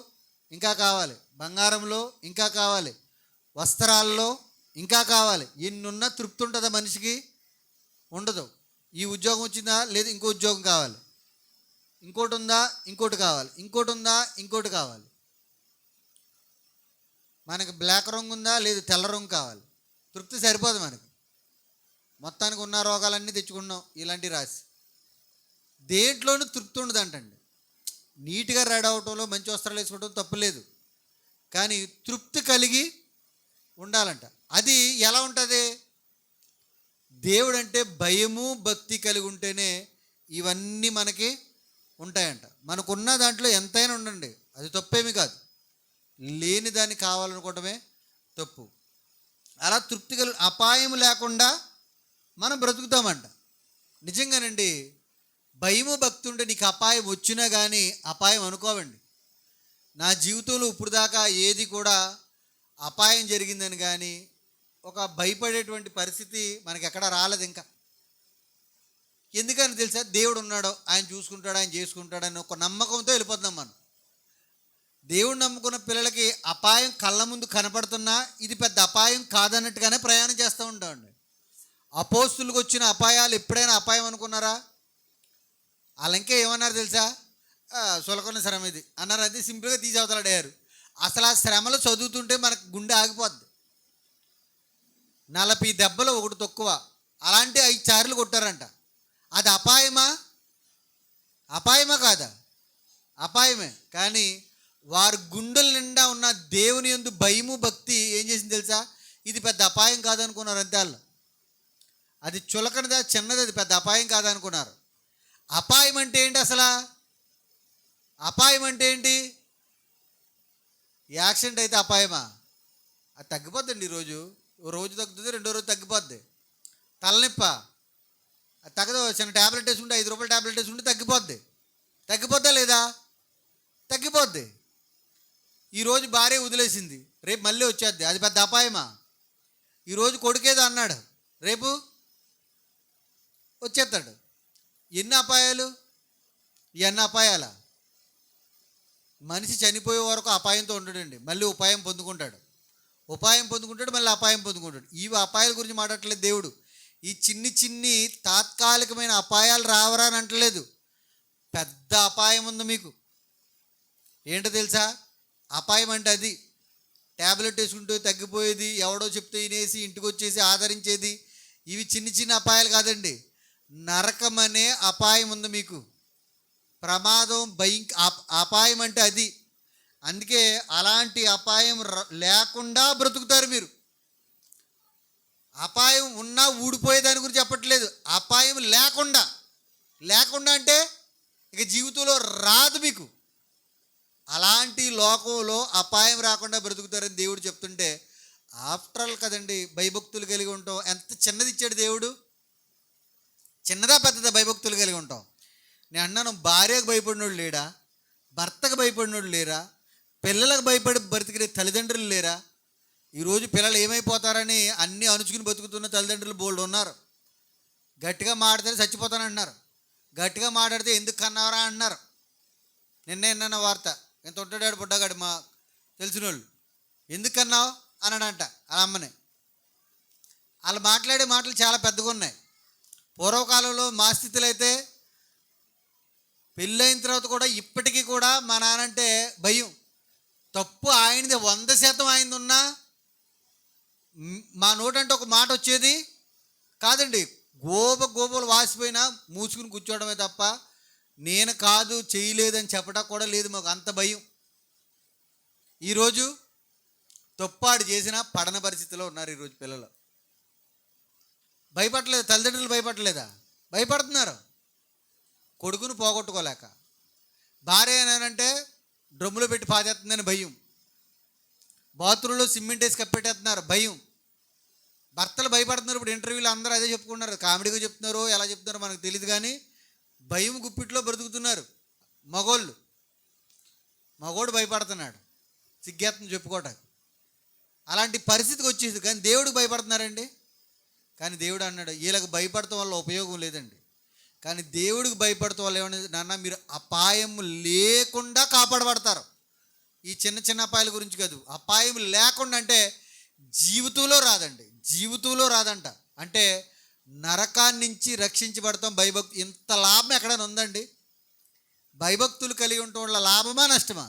ఇంకా కావాలి, బంగారంలో ఇంకా కావాలి, వస్త్రాల్లో ఇంకా కావాలి. ఎన్నున్నా తృప్తి ఉంటుందా మనిషికి? ఉండదు. ఈ ఉద్యోగం వచ్చిందా, లేదు ఇంకో ఉద్యోగం కావాలి, ఇంకోటి ఉందా ఇంకోటి కావాలి, ఇంకోటి ఉందా ఇంకోటి కావాలి. మనకి బ్లాక్ రంగు ఉందా, లేదు తెల్ల రంగు కావాలి. తృప్తి సరిపోదు మనకి. మొత్తానికి ఉన్న రోగాలన్నీ తెచ్చుకున్నాం ఇలాంటివి రాసి. దేంట్లోనూ తృప్తి ఉండదు అంటండి. నీట్గా రెడీ అవటంలో, మంచి వస్త్రాలు వేసుకోవడం తప్పులేదు, కానీ తృప్తి కలిగి ఉండాలంట. అది ఎలా ఉంటుంది? దేవుడు అంటే భయము భక్తి కలిగి ఉంటేనే ఇవన్నీ మనకి ఉంటాయంట. మనకున్న దాంట్లో ఎంతైనా ఉండండి, అది తప్పేమీ కాదు. లేని దాన్ని కావాలనుకోవటమే తప్పు. అలా తృప్తి అపాయం లేకుండా మనం బ్రతుకుతామంట. నిజంగానండి, భయము భక్తి ఉంటే నీకు అపాయం వచ్చినా కానీ అపాయం అనుకోవండి. నా జీవితంలో ఇప్పుడు దాకా ఏది కూడా అపాయం జరిగిందని కానీ ఒక భయపడేటువంటి పరిస్థితి మనకి ఎక్కడ రాలేదు ఇంకా. ఎందుకని తెలుసా? దేవుడు ఉన్నాడో, ఆయన చూసుకుంటాడు, ఆయన చేసుకుంటాడని ఒక నమ్మకంతో వెళ్ళిపోతున్నాం మనం. దేవుడు నమ్ముకున్న పిల్లలకి అపాయం కళ్ళ ముందు కనపడుతున్నా ఇది పెద్ద అపాయం కాదన్నట్టుగానే ప్రయాణం చేస్తూ ఉంటామండి. అపోస్తులకు వచ్చిన అపాయాలు ఎప్పుడైనా అపాయం అనుకున్నారా? వాళ్ళంకే ఏమన్నారు తెలుసా? సులకన శ్రమ ఇది అన్నారు, అది సింపుల్గా తీసి అవతలాడారు. అసలు ఆ శ్రమలు చదువుతుంటే మనకు గుండె ఆగిపోద్ది. 40 దెబ్బలు ఒకటి తక్కువ, అలాంటి 5 చార్లు కొట్టారంట. అది అపాయమా? అపాయమా కాదా? అపాయమే. కానీ వారు గుండెల నిండా ఉన్న దేవుని యందు భయము భక్తి ఏం చేసింది తెలుసా? ఇది పెద్ద అపాయం కాదనుకున్నారు అంతే. వాళ్ళు అది చులకనదా, చిన్నది, అది పెద్ద అపాయం కాదనుకున్నారు. అపాయం అంటే ఏంటి అసలు? అపాయం అంటే ఏంటి? యాక్సిడెంట్ అయితే అపాయమా? అది తగ్గిపోద్దండి. రోజు తగ్గుతుంది, రెండో రోజు తగ్గిపోద్ది. తలనొప్ప అది తగ్గదు, చిన్న ట్యాబ్లెట్ వేసుకుంటే 5 రూపాయల ట్యాబ్లెట్ వేసుకుంటే తగ్గిపోద్దా లేదా? తగ్గిపోద్ది. ఈరోజు భార్య వదిలేసింది, రేపు మళ్ళీ వచ్చేద్ది, అది పెద్ద అపాయమా? ఈరోజు కొడుకేదో అన్నాడు, రేపు వచ్చేస్తాడు. ఎన్ని అపాయాలు? ఇవన్నీ అపాయాలా? మనిషి చనిపోయే వరకు అపాయంతో ఉండడండి. మళ్ళీ ఉపాయం పొందుకుంటాడు, మళ్ళీ అపాయం పొందుకుంటాడు. ఇవి అపాయాల గురించి మాట్లాడట్లేదు దేవుడు. ఈ చిన్ని తాత్కాలికమైన అపాయాలు రావరా అని అంటలేదు. పెద్ద అపాయం ఉంది మీకు. ఏంటో తెలుసా? అపాయం అంటే అది ట్యాబ్లెట్ వేసుకుంటూ తగ్గిపోయేది, ఎవడో చెప్తే వినేసి ఇంటికి వచ్చేసి ఆదరించేది, ఇవి చిన్న అపాయాలు కాదండి. నరకం అనే అపాయం ఉంది మీకు. ప్రమాదం, అపాయం అంటే అది. అందుకే అలాంటి అపాయం లేకుండా బ్రతుకుతారు మీరు. అపాయం ఉన్నా ఊడిపోయే దాని గురించి చెప్పట్లేదు. అపాయం లేకుండా అంటే ఇక జీవితంలో రాదు మీకు. అలాంటి లోకంలో అపాయం రాకుండా బ్రతుకుతారని దేవుడు చెప్తుంటే, ఆఫ్టర్ ఆల్ కదండి భయభక్తులు కలిగి ఉంటాం. ఎంత చిన్నది ఇచ్చాడు దేవుడు. చిన్నదా పెద్దదా భయభక్తులు కలిగి ఉంటాం. నేను అన్నాను, భార్యకు భయపడినోడు లేడా? భర్తకు భయపడినోడు లేరా? పిల్లలకు భయపడి బ్రతికే తల్లిదండ్రులు లేరా? ఈరోజు పిల్లలు ఏమైపోతారని అన్నీ అణుచుకుని బతుకుతున్న తల్లిదండ్రులు బోల్డ్ ఉన్నారు. గట్టిగా మాట్లాడితే చచ్చిపోతానంటున్నారు. గట్టిగా మాట్లాడితే ఎందుకు కన్నారా అంటున్నారు. నిన్న వార్త, ఎంత ఉంటాడాడు పుట్టగాడు మా తెలిసిన వాళ్ళు, ఎందుకు కన్నావు అన్నాడంట వాళ్ళ అమ్మని. వాళ్ళు మాట్లాడే మాటలు చాలా పెద్దగా ఉన్నాయి. పూర్వకాలంలో మా స్థితిలో అయితే పెళ్ళైన తర్వాత కూడా ఇప్పటికీ కూడా మా నాన్నంటే భయం. తప్పు ఆయనది 100% ఆయనది ఉన్నా మా నోటంటే ఒక మాట వచ్చేది కాదండి. గోబలు వాసిపోయినా మూసుకుని కూర్చోవడమే తప్ప నేను కాదు చేయలేదని చెప్పడం కూడా లేదు. మాకు అంత భయం. ఈరోజు తప్పాడు చేసినా పడన పరిస్థితిలో ఉన్నారు ఈరోజు పిల్లలు. భయపడలేదు, తల్లిదండ్రులు భయపడలేదా? భయపడుతున్నారు. కొడుకును పోగొట్టుకోలేక. భార్య ఏనంటే డ్రమ్ములో పెట్టి పాదేస్తుందని భయం. బాత్రూంలో సిమెంట్ వేసి కప్పెట్టేస్తున్నారు భయం. భర్తలు భయపడుతున్నారు. ఇప్పుడు ఇంటర్వ్యూలు అందరూ అదే చెప్పుకుంటున్నారు. కామెడీగా చెప్తున్నారో ఎలా చెప్తున్నారో మనకు తెలియదు, కానీ భయం గుప్పిట్లో బ్రతుకుతున్నారు మగోడు భయపడుతున్నాడు, సిగ్గేస్తుంది చెప్పుకోవటానికి. అలాంటి పరిస్థితికి వచ్చేది. కానీ దేవుడికి భయపడుతున్నారండి. కానీ దేవుడు అన్నాడు, వీళ్ళకి భయపడటం వల్ల ఉపయోగం లేదండి. కానీ దేవుడికి భయపడటం వల్ల ఏమన్నా, నాన్న మీరు అపాయం లేకుండా కాపాడబడతారు. ఈ చిన్న చిన్న అపాయాల గురించి కాదు, అపాయం లేకుండా అంటే జీవితంలో రాదండి, జీవితంలో రాదంట. అంటే నరకాన్ని నుంచి రక్షించబడతాం భయభక్తి. ఇంత లాభం ఎక్కడైనా ఉందండి? భయభక్తులు కలిగి ఉండటం వల్ల లాభమా నష్టమా?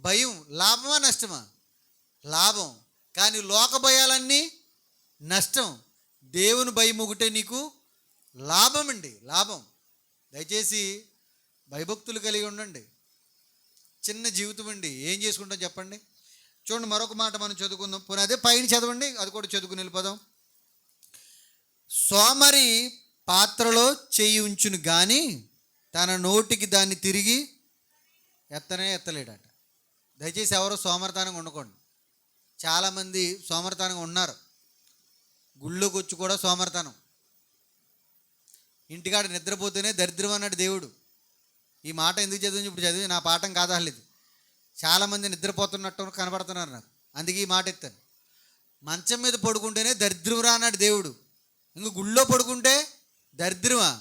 భయం లాభమా నష్టమా? లాభం. కానీ లోక భయాలన్నీ నష్టం. దేవుని భయం ఒకటే నీకు లాభం అండి, లాభం. దయచేసి భయభక్తులు కలిగి ఉండండి. చిన్న జీవితం అండి, ఏం చేసుకుంటాం చెప్పండి. చూడండి, మరొక మాట మనం చదువుకుందాం. పోనీ అదే పైన చదవండి, అది కూడా చదువుకుని వెళ్ళిపోదాం. సోమరి పాత్రలో చేయి ఉంచును కానీ తన నోటికి దాన్ని తిరిగి ఎత్తలేడట. దయచేసి ఎవరో సోమరితనంగా ఉండకండి. చాలామంది సోమరితనంగా ఉన్నారు. గుళ్ళోకి వచ్చి కూడా సోమరితనం. ఇంటికాడ నిద్రపోతేనే దరిద్రం అన్నాడు దేవుడు. ఈ మాట ఎందుకు చదివి ఇప్పుడు చదివి నా పాఠం కాదా లేదు. చాలామంది నిద్రపోతున్నట్టు కనబడుతున్నారు నాకు, అందుకే ఈ మాట ఎత్తాను. మంచం మీద పడుకుంటేనే దరిద్రం రా అన్నాడు దేవుడు. ఇంక గుళ్ళో పడుకుంటే దరిద్రమా?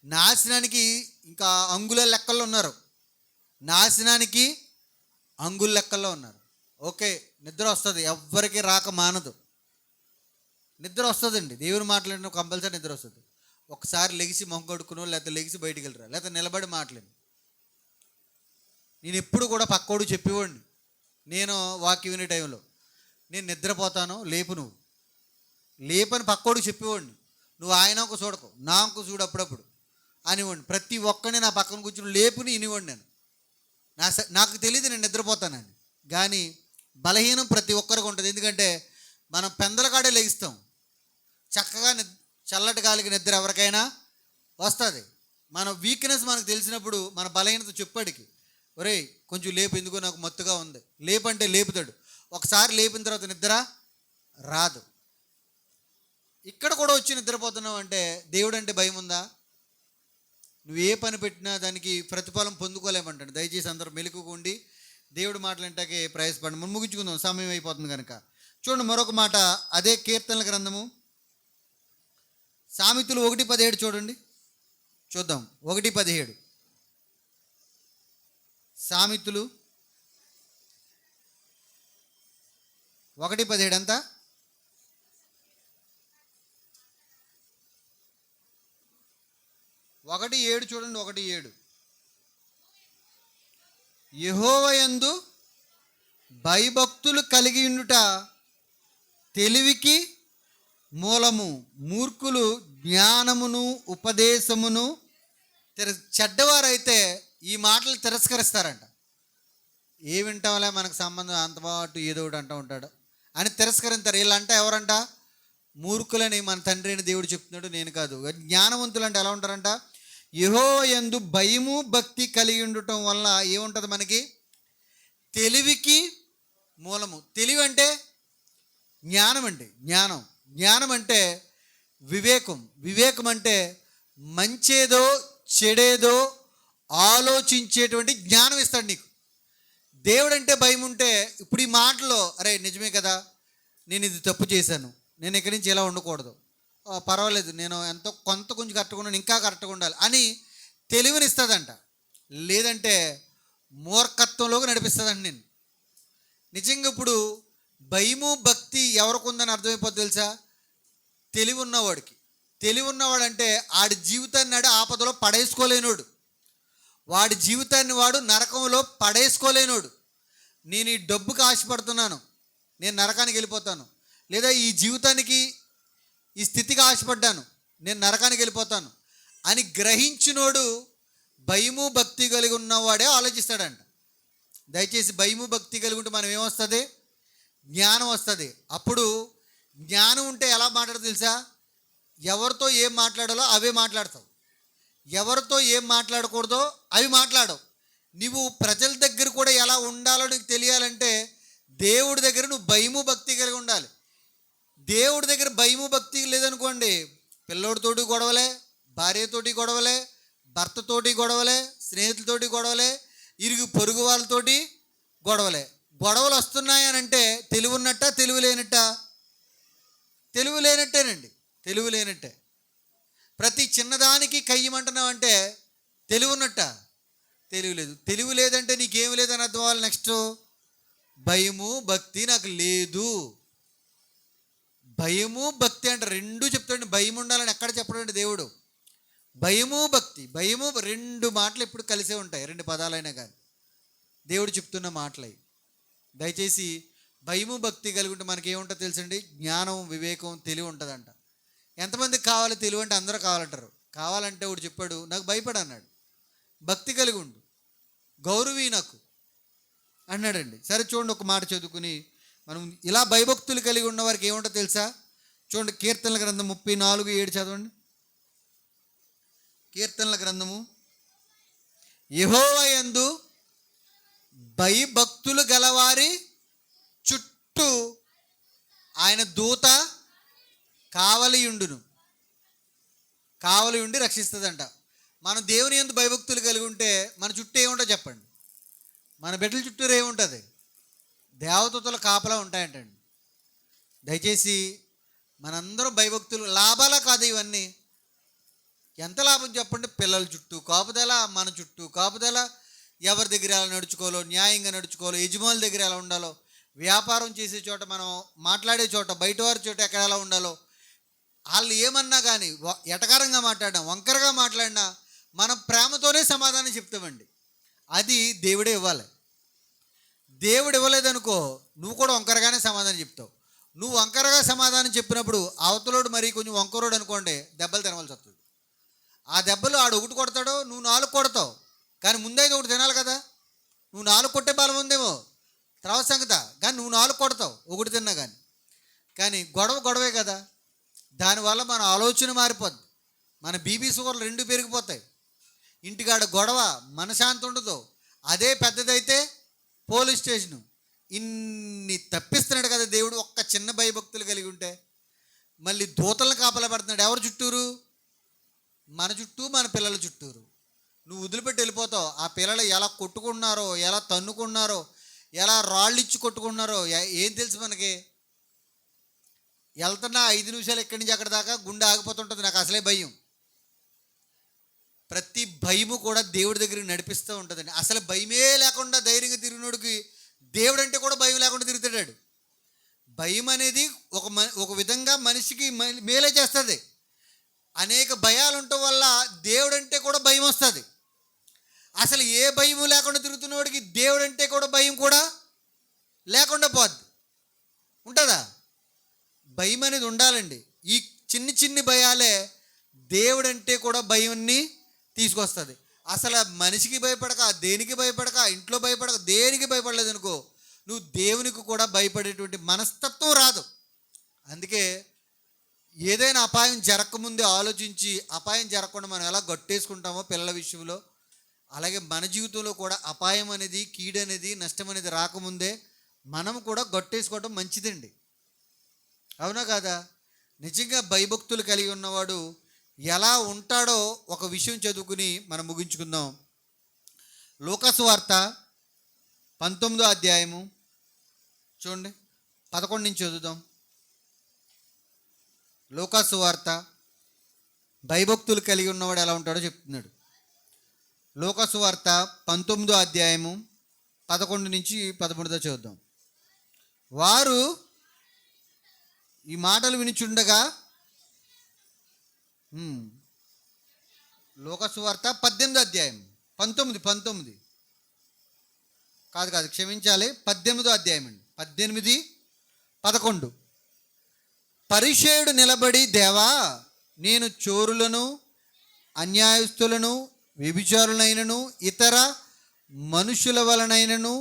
నాశనానికి ఇంకా అంగుళ లెక్కల్లో ఉన్నారు. నాశనానికి అంగుళ లెక్కల్లో ఉన్నారు. ఓకే, నిద్ర వస్తుంది, ఎవ్వరికి రాక మానదు. నిద్ర వస్తుందండి, దేవుని మాట్లాడిన కంపల్సరీ నిద్ర వస్తుంది. ఒకసారి లెగిసి మొహం కడుక్కునో, లేకపోతే లెగిసి బయటికి వెళ్ళరా, లేకపోతే నిలబడి మాట్లాడి. నేను ఎప్పుడు కూడా పక్కోడు చెప్పేవాడిని. నేను వాక్యం వినే టైంలో నేను నిద్రపోతాను, లేపు నువ్వు లేపని పక్కోడు చెప్పేవాడిని. నువ్వు ఆయన ఒక చూడకు, నా ఒక చూడు అప్పుడప్పుడు అనివ్వండి. ప్రతి ఒక్కడిని నా పక్కన కూర్చుని లేపుని ఇనివ్వండి. నేను నాకు తెలియదు నేను నిద్రపోతానని, కానీ బలహీనం ప్రతి ఒక్కరికి ఉంటుంది. ఎందుకంటే మనం పెందలకాడే లెగిస్తాం. చక్కగా చల్లటి గాలికి నిద్ర ఎవరికైనా వస్తుంది. మన వీక్నెస్ మనకు తెలిసినప్పుడు మన బలహీనత చెప్పాడికి, ఒరేయ్ కొంచెం లేపు, ఎందుకో నాకు మత్తుగా ఉంది, లేపంటే లేపుతాడు. ఒకసారి లేపిన తర్వాత నిద్ర రాదు. ఇక్కడ కూడా వచ్చి నిద్రపోతున్నావు అంటే దేవుడు అంటే భయం ఉందా? నువ్వు ఏ పని పెట్టినా దానికి ప్రతిఫలం పొందుకోలేమంటాడు. దయచేసి అందరూ మెలకుగా దేవుడు మాటలంటాకే ప్రయాసపడి మనం ముగించుకుందాం, సమయం అయిపోతుంది కనుక. చూడండి మరొక మాట, అదే కీర్తనల గ్రంథము సామెతలు 1:17 చూడండి, చూద్దాం. 1:17 సామెతలు 1:17 ఎంత? 1:7 చూడండి. 1:7 యెహోవాయందు భయభక్తులు కలిగి ఉండుట తెలివికి మూలము, మూర్ఖులు జ్ఞానమును ఉపదేశమును చెడ్డవారైతే ఈ మాటలు తిరస్కరిస్తారంట. ఏ వింటాంలే మనకు సంబంధం, అంతపాటు ఏదో ఒకటి అంటూ ఉంటాడు అని తిరస్కరిస్తారు. వీళ్ళంట ఎవరంట? మూర్ఖులని మన తండ్రి అయిన దేవుడు చెప్తున్నాడు, నేను కాదు. జ్ఞానవంతులు అంటే ఎలా ఉంటారంట? యెహోవా యందు భయము భక్తి కలిగి ఉండటం వల్ల ఏముంటుంది మనకి? తెలివికి మూలము. తెలివి అంటే జ్ఞానం అండి. జ్ఞానం. జ్ఞానం అంటే వివేకం. వివేకం అంటే మంచేదో చెడేదో ఆలోచించేటువంటి జ్ఞానం ఇస్తాడు నీకు. దేవుడంటే భయం ఉంటే ఇప్పుడు ఈ మాటలో అరే నిజమే కదా, నేను ఇది తప్పు చేశాను, నేను ఇక్కడి నుంచి ఇలా ఉండకూడదు, పర్వాలేదు, నేను ఎంతో కొంత కొంచెం కరెక్ట్గా ఉన్నాను, ఇంకా కరెక్ట్గా ఉండాలి అని తెలివినిస్తుందంట. లేదంటే మూర్ఖత్వంలోకి నడిపిస్తుందండి నేను. నిజంగా ఇప్పుడు భయము భక్తి ఎవరికి ఉందని అర్థమైపోద్ది తెలుసా? తెలివి ఉన్నవాడికి. తెలివి ఉన్నవాడంటే ఆడి జీవితాన్ని ఆపదలో పడేసుకోలేనోడు, వాడి జీవితాన్ని వాడు నరకంలో పడేసుకోలేనోడు. నేను ఈ డబ్బుకి ఆశపడుతున్నాను, నేను నరకానికి వెళ్ళిపోతాను, లేదా ఈ జీవితానికి ఈ స్థితికి ఆశపడ్డాను, నేను నరకానికి వెళ్ళిపోతాను అని గ్రహించినోడు భయము భక్తి కలిగి ఉన్నవాడే ఆలోచిస్తాడంట. దయచేసి భయము భక్తి కలిగి ఉంటే మనం ఏమొస్తుంది? జ్ఞానం వస్తుంది. అప్పుడు జ్ఞానం ఉంటే ఎలా మాట్లాడదు తెలుసా? ఎవరితో ఏం మాట్లాడాలో అవే మాట్లాడతావు, ఎవరితో ఏం మాట్లాడకూడదో అవి మాట్లాడవు. నువ్వు ప్రజల దగ్గర కూడా ఎలా ఉండాలో నీకు తెలియాలంటే దేవుడి దగ్గర నువ్వు భయము భక్తి కలిగి ఉండాలి. దేవుడి దగ్గర భయము భక్తి లేదనుకోండి, పిల్లోడితోటి గొడవలే, భార్యతోటి గొడవలే, భర్తతోటి గొడవలే, స్నేహితులతోటి గొడవలే, ఇరుగు పొరుగు వాళ్ళతోటి గొడవలే. గొడవలు వస్తున్నాయనంటే తెలివి ఉన్నట్ట తెలివి లేనట్ట? తెలివి లేనట్టేనండి, తెలివి లేనట్టే. ప్రతి చిన్నదానికి కయ్యమంటున్నావు తెలివి ఉన్నట్ట? తెలివి లేదు. తెలివి లేదంటే నీకేమి లేదని అర్థం అవ్వాలి. నెక్స్ట్ భయము భక్తి నాకు లేదు. భయము భక్తి అంటే రెండు చెప్తాడు. భయం ఉండాలని ఎక్కడ చెప్పడండి దేవుడు? భయము భక్తి, భయము రెండు మాటలు ఎప్పుడు కలిసే ఉంటాయి, రెండు పదాలైనా కానీ దేవుడు చెప్తున్న మాటలై. దయచేసి భయము భక్తి కలిగి ఉంటే మనకి ఏముంటుందో తెలుసండి? జ్ఞానం వివేకం తెలివి ఉంటుందంట. ఎంతమందికి కావాలి తెలివి అంటే? అందరూ కావాలంటారు. కావాలంటే వాడు చెప్పాడు నాకు భయపడు అన్నాడు, భక్తి కలిగి ఉండు, గౌరవి నాకు అన్నాడండి. సరే చూడండి, ఒక మాట చదువుకుని మనం ఇలా భయభక్తులు కలిగి ఉన్న వారికి ఏముంటుందో తెలుసా? చూడండి, కీర్తనల గ్రంథం 34:7 చదవండి. కీర్తనల గ్రంథము, యెహోవా యందు భయభక్తులు గలవారి చుట్టూ ఆయన దూత కావలియుండును, కావలియుండి రక్షిస్తుందంట. మనం దేవుని యందు భయభక్తులు కలిగి ఉంటే మన చుట్టూ ఏముంటుందో చెప్పండి? మన బిడ్డల చుట్టూరు ఏముంటుంది? దేవదూతల కాపలా ఉంటాయంటండి. దయచేసి మనందరం భయభక్తులు. లాభాలా కాదు ఇవన్నీ? ఎంత లాభం చెప్పండి? పిల్లల చుట్టూ కాపుదల, మన చుట్టూ కాపుదల, ఎవరి దగ్గర ఎలా నడుచుకోవాలో, న్యాయంగా నడుచుకోవాలో, యజమానుల దగ్గర ఎలా ఉండాలో, వ్యాపారం చేసే చోట, మనం మాట్లాడే చోట, బయట వారి చోట ఎక్కడ ఎలా ఉండాలో, వాళ్ళు ఏమన్నా కానీ ఎటకారంగా మాట్లాడినా, వంకరగా మాట్లాడినా మనం ప్రేమతోనే సమాధానం చెప్తామండి. అది దేవుడే ఇవ్వాలి. దేవుడు ఇవ్వలేదనుకో నువ్వు కూడా వంకరగానే సమాధానం చెప్తావు. నువ్వు వంకరగా సమాధానం చెప్పినప్పుడు అవతలోడు మరి కొంచెం వంకరోడు అనుకోండి, దెబ్బలు తినవలసి వస్తుంది. ఆ దెబ్బలు ఆడు ఒకటి కొడతాడో నువ్వు 4 కొడతావు, కానీ ముందైతే ఒకటి తినాలి కదా. నువ్వు 4 కొట్టే బలం ఉందేమో తర్వాత సంగత, కానీ నువ్వు 4 కొడతావు ఒకటి తిన్నా కానీ గొడవే కదా. దానివల్ల మన ఆలోచన మారిపోద్ది, మన బీపీ షుగర్లు 2 పెరిగిపోతాయి. ఇంటికాడ గొడవ, మనశాంతి ఉండదు. అదే పెద్దదైతే పోలీస్ స్టేషను. ఇన్ని తప్పిస్తున్నాడు కదా దేవుడు ఒక్క చిన్న భయభక్తులు కలిగి ఉంటే. మళ్ళీ దూతలను కాపలా పెడుతున్నాడు. ఎవరు చుట్టూరు? మన చుట్టూ, మన పిల్లల చుట్టూరు. నువ్వు వదిలిపెట్టి వెళ్ళిపోతావు. ఆ పిల్లలు ఎలా కొట్టుకున్నారో, ఎలా తన్నుకున్నారో, ఎలా రాళ్ళు ఇచ్చి కొట్టుకున్నారో ఏం తెలుసు మనకి? వెళ్తున్నా 5 నిమిషాలు ఎక్కడి నుంచి అక్కడ దాకా గుండె ఆగిపోతుంటుంది. నాకు అసలే భయం. ప్రతి భయము కూడా దేవుడి దగ్గరికి నడిపిస్తూ ఉంటుందండి. అసలు భయమే లేకుండా ధైర్యంగా తిరిగినోడికి దేవుడు అంటే కూడా భయం లేకుండా తిరుగుతాడు. భయం అనేది ఒక విధంగా మనిషికి మేలే చేస్తుంది. అనేక భయాలు ఉండటం వల్ల దేవుడు అంటే కూడా భయం వస్తుంది. అసలు ఏ భయము లేకుండా తిరుగుతున్నవాడికి దేవుడు అంటే కూడా భయం కూడా లేకుండా పోద్ది. ఉంటుందా? భయం అనేది ఉండాలండి. ఈ చిన్ని భయాలే దేవుడు అంటే కూడా భయాన్ని తీసుకొస్తుంది. అసలు మనిషికి భయపడక, దేనికి భయపడక, ఇంట్లో భయపడక, దేనికి భయపడలేదు అనుకో, నువ్వు దేవునికి కూడా భయపడేటువంటి మనస్తత్వం రాదు. అందుకే ఏదైనా అపాయం జరగకముందే ఆలోచించి అపాయం జరగకుండా మనం ఎలా గట్టేసుకుంటామో పిల్లల విషయంలో, అలాగే మన జీవితంలో కూడా అపాయం అనేది, కీడు అనేది, నష్టం అనేది రాకముందే మనం కూడా గట్టేసుకోవడం మంచిదండి. అవునా కాదా? నిజంగా భయభక్తులు కలిగి ఉన్నవాడు ఎలా ఉంటాడో ఒక విషయం చదువుకుని మనం ముగించుకుందాం. లూకాసు వార్త 19వ అధ్యాయము చూడండి, 11 నుంచి చదువుదాం. లూకాసు వార్త భయభక్తులు కలిగి ఉన్నవాడు ఎలా ఉంటాడో చెప్తున్నాడు. లూకాసు వార్త 19వ అధ్యాయము 11 నుంచి 13 చదువుదాం. వారు ఈ మాటలు వినిచుండగా, లూకాసు వార్త 18వ అధ్యాయం 19 కాదు క్షమించాలి, 18వ అధ్యాయం అండి, 18, 11. పరిసయ్యుడు నిలబడి, దేవా, నేను చోరులను, అన్యాయస్తులను, వ్యభిచారులైనను, ఇతర మనుషుల వలనైనను,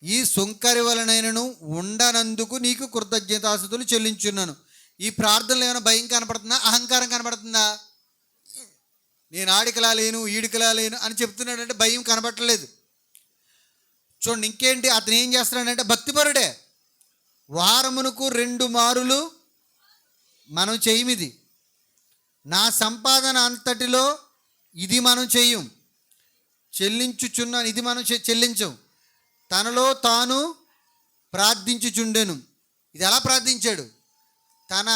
ఈ సుంకరి వలనైనను ఉండనందుకు నీకు కృతజ్ఞతాస్తుతులు చెల్లించున్నాను. ఈ ప్రార్థనలో ఏమైనా భయం కనపడుతుందా, అహంకారం కనపడుతుందా? నేను ఆడికలా లేను, ఈడికలా లేను అని చెప్తున్నాడంటే భయం కనపడలేదు. చూడండి ఇంకేంటి, అతను ఏం చేస్తున్నాడంటే భక్తిపరుడే. వారమునకు 2 మారులు మనం చెయ్యమిది, నా సంపాదన అంతటిలో ఇది మనం చెయ్యం, చెల్లించుచున్నాను, ఇది మనం చెల్లించం. తనలో తాను ప్రార్థించుచుండెను. ఇది ఎలా ప్రార్థించాడు? తన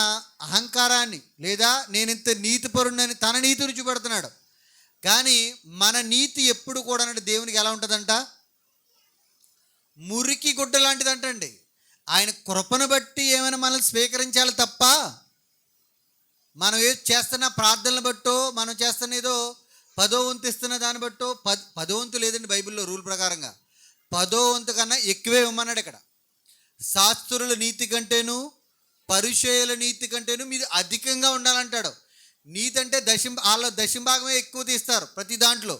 అహంకారాన్ని, లేదా నేనింత నీతిపరుణ్ణని తన నీతిని చూపెడుతున్నాడు. కానీ మన నీతి ఎప్పుడు కూడా అంటే దేవునికి ఎలా ఉంటుందంట? మురికి గుడ్డ లాంటిదంటండి. ఆయన కృపను బట్టి ఏమైనా మనల్ని స్వీకరించాలి తప్ప, మనం ఏదో చేస్తున్న ప్రార్థనలు బట్టో, మనం చేస్తున్న ఏదో 10వ వంతు ఇస్తున్న దాన్ని బట్టో, 10వ వంతు లేదండి బైబిల్లో రూల్ ప్రకారంగా, 10వ వంతు కన్నా ఎక్కువే ఇవ్వమన్నాడు ఇక్కడ. శాస్త్రుల నీతి కంటేను, పరిసయ్యుల నీతి కంటేను మీది అధికంగా ఉండాలంటాడు. నీతి అంటే వాళ్ళ దశంభాగమే ఎక్కువ తీస్తారు ప్రతి దాంట్లో,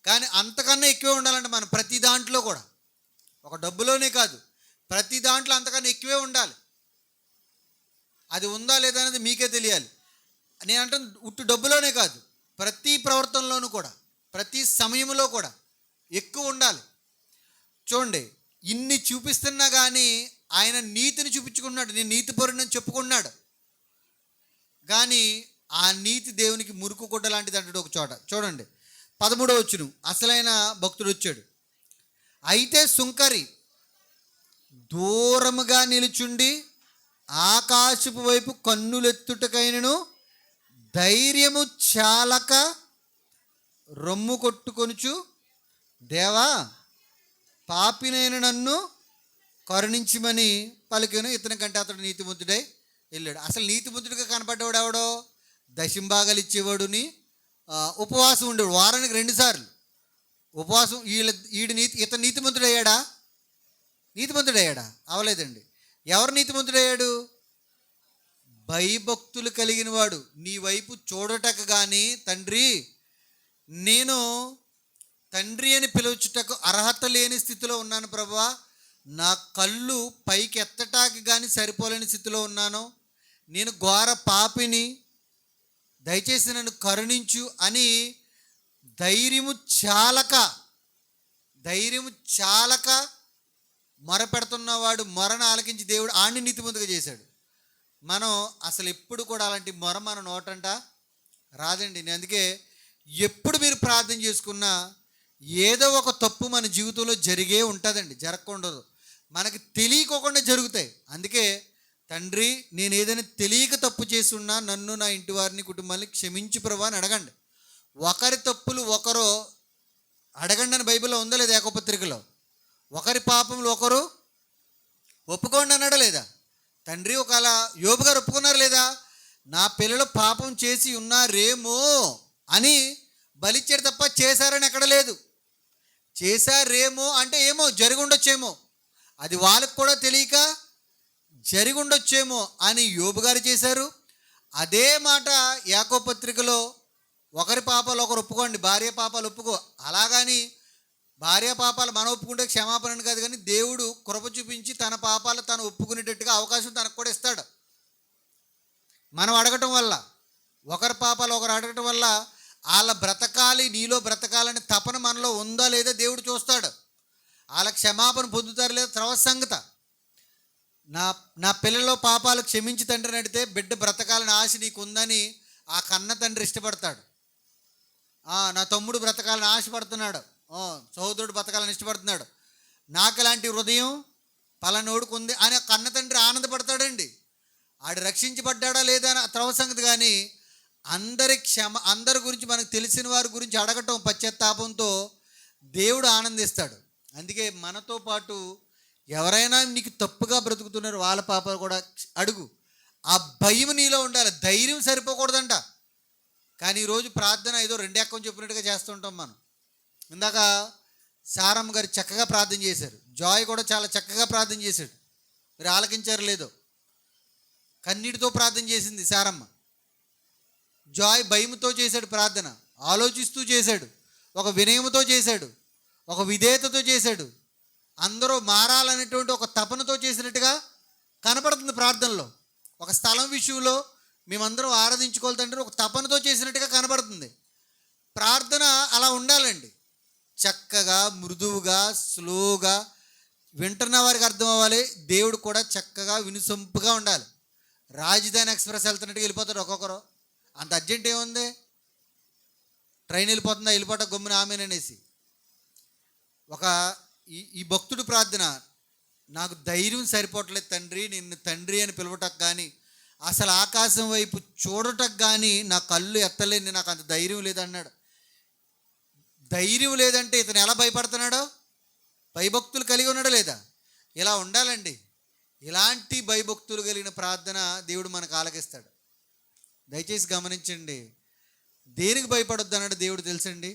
కానీ అంతకన్నా ఎక్కువే ఉండాలంట మనం ప్రతి దాంట్లో కూడా. ఒక డబ్బులోనే కాదు, ప్రతి దాంట్లో అంతకన్నా ఎక్కువే ఉండాలి. అది ఉందా లేదా అనేది మీకే తెలియాలి. నేను అంటే ఉట్టు డబ్బులోనే కాదు, ప్రతి ప్రవర్తనలోనూ కూడా, ప్రతి సమయంలో కూడా ఎక్కువ ఉండాలి. చూడండి, ఇన్ని చూపిస్తున్నా కానీ ఆయన నీతిని చూపించుకున్నాడు. నేను నీతిపరుడని చెప్పుకున్నాడు. కానీ ఆ నీతి దేవునికి మురుకు గుడ్డ లాంటిది అంటాడు ఒక చోట. చూడండి 13వ వచనం, అసలైన భక్తుడు వచ్చాడు. అయితే సుంకరి దూరముగా నిలుచుండి ఆకాశపు వైపు కన్నులెత్తుటకైనను ధైర్యము చాలక రొమ్ము కొట్టుకొనుచు, దేవా, పాపినైన నన్ను కరుణించమని పలికెను. ఇతని కంటే అతడు నీతిమంతుడై వెళ్ళాడు. అసలు నీతిమంతుడిగా కనపడ్డవాడు ఎవడో? దశంభాగాలు ఇచ్చేవాడుని, ఉపవాసం ఉండేవాడు, వారానికి 2 సార్లు ఉపవాసం. ఇతను నీతిమంతుడయ్యాడా? నీతిమంతుడయ్యాడా? అవలేదండి. ఎవరు నీతిమంతుడయ్యాడు? భయభక్తులు కలిగిన వాడు. నీ వైపు చూడటకు కానీ, తండ్రి నేను తండ్రి అని పిలుచుటకు అర్హత లేని స్థితిలో ఉన్నాను ప్రభువా, నా కళ్ళు పైకి ఎత్తటానికి కానీ సరిపోలేని స్థితిలో ఉన్నాను, నేను ఘోర పాపిని, దయచేసి నన్ను కరుణించు అని ధైర్యము చాలక మొరపెడుతున్నవాడు మొరను ఆలకించి దేవుడు ఆడిని నీతిమంతుగా చేశాడు. మనం అసలు ఎప్పుడు కూడా అలాంటి మొర మన నోటంట రాదండి. అందుకే ఎప్పుడు మీరు ప్రార్థన చేసుకున్నా ఏదో ఒక తప్పు మన జీవితంలో జరిగే ఉంటుందండి, జరగకుండదు, మనకి తెలియకోకుండా జరుగుతాయి. అందుకే తండ్రి, నేను ఏదైనా తెలియక తప్పు చేసి ఉన్నా నన్ను, నా ఇంటి వారిని, కుటుంబాన్ని క్షమించు ప్రభువా అని అడగండి. ఒకరి తప్పులు ఒకరు అడగండి అని బైబిల్లో ఉందా లేదా? ఏకపత్రికలో ఒకరి పాపములు ఒకరు ఒప్పుకోండి అన్నాడా లేదా? తండ్రి ఒకవేళ యోబు గారు ఒప్పుకున్నారు లేదా? నా పిల్లలు పాపం చేసి ఉన్నారేమో అని బలిచ్చాడు తప్ప చేశారని ఎక్కడ లేదు. చేశారేమో అంటే ఏమో జరిగి ఉండొచ్చేమో, అది వాళ్ళకు కూడా తెలియక జరిగి ఉండొచ్చేమో అని యోబు గారు చేశారు. అదే మాట యాకోబు పత్రికలో ఒకరి పాపాలు ఒకరు ఒప్పుకోండి, భార్య పాపాలు ఒప్పుకో. అలాగని భార్య పాపాలు మనం ఒప్పుకుంటే క్షమాపణ కాదు, కానీ దేవుడు కృప చూపించి తన పాపాలు తను ఒప్పుకునేటట్టుగా అవకాశం తనకు కూడా ఇస్తాడు. మనం అడగటం వల్ల, ఒకరి పాపాలు ఒకరు అడగటం వల్ల వాళ్ళ బ్రతకాలి, నీలో బ్రతకాలని తపన మనలో ఉందా లేదా దేవుడు చూస్తాడు. వాళ్ళ క్షమాపణ పొందుతారు లేదా తర్వాత సంగత. నా నా పిల్లల్లో పాపాలు క్షమించి తండ్రిని అడిగితే బిడ్డ బ్రతకాలని ఆశ నీకు ఉందని ఆ కన్న తండ్రి ఇష్టపడతాడు. నా తమ్ముడు బ్రతకాలని ఆశపడుతున్నాడు, సహోదరుడు బ్రతకాలని ఇష్టపడుతున్నాడు, నాకు ఇలాంటి హృదయం పలానోడుకు ఉంది అని కన్న తండ్రి ఆనందపడతాడండి. ఆడు రక్షించబడ్డా లేదా అని తర్వాత సంగతి. కానీ అందరి గురించి మనకు తెలిసిన వారి గురించి అడగటం పశ్చాత్తాపంతో దేవుడు ఆనందిస్తాడు. అందుకే మనతో పాటు ఎవరైనా నీకు తప్పుగా బ్రతుకుతున్నారు వాళ్ళ పాపాలు కూడా అడుగు. ఆ భయం నీలో ఉండాలి, ధైర్యం సరిపోకూడదంట. కానీ ఈరోజు ప్రార్థన ఏదో రెండే అక్కని చెప్పినట్టుగా చేస్తుంటాం మనం. ఇందాక సారమ్మ గారు చక్కగా ప్రార్థన చేశారు, జాయ్ కూడా చాలా చక్కగా ప్రార్థన చేశాడు. మీరు ఆలకించారు లేదో, కన్నీటితో ప్రార్థన చేసింది సారమ్మ. జాయ్ భయముతో చేశాడు ప్రార్థన, ఆలోచిస్తూ చేశాడు, ఒక వినయముతో చేశాడు, ఒక విధేయతతో చేశాడు. అందరూ మారాలనేటువంటి ఒక తపనతో చేసినట్టుగా కనపడుతుంది ప్రార్థనలో. ఒక స్థలం విషయంలో మేమందరం ఆరాధించుకోవాలి తండ్రి ఒక తపనతో చేసినట్టుగా కనబడుతుంది. ప్రార్థన అలా ఉండాలండి, చక్కగా మృదువుగా స్లోగా వింటున్న వారికి అర్థం అవ్వాలి. దేవుడు కూడా చక్కగా వినుసొంపుగా ఉండాలి. రాజధాని ఎక్స్ప్రెస్ వెళ్తున్నట్టుగా వెళ్ళిపోతారు ఒక్కొక్కరు. అంత అర్జెంట్ ఏముంది, ట్రైన్ వెళ్ళిపోతుందా, వెళ్ళిపోతా గమ్మున ఆమెననేసి. ఈ భక్తుడు ప్రార్థన, నాకు ధైర్యం సరిపోవట్లేదు తండ్రి, నిన్ను తండ్రి అని పిలవటకు కానీ అసలు ఆకాశం వైపు చూడటకు కానీ నా కళ్ళు ఎత్తలేని, నాకు అంత ధైర్యం లేదన్నాడు. ధైర్యం లేదంటే ఇతను ఎలా భయపడుతున్నాడో, భయభక్తులు కలిగి ఉన్నాడో లేదా? ఇలా ఉండాలండి. ఇలాంటి భయభక్తులు కలిగిన ప్రార్థన దేవుడు మనకు ఆలకిస్తాడు. దయచేసి గమనించండి. దేనికి భయపడొద్దు అన్నాడు దేవుడు తెలుసండి?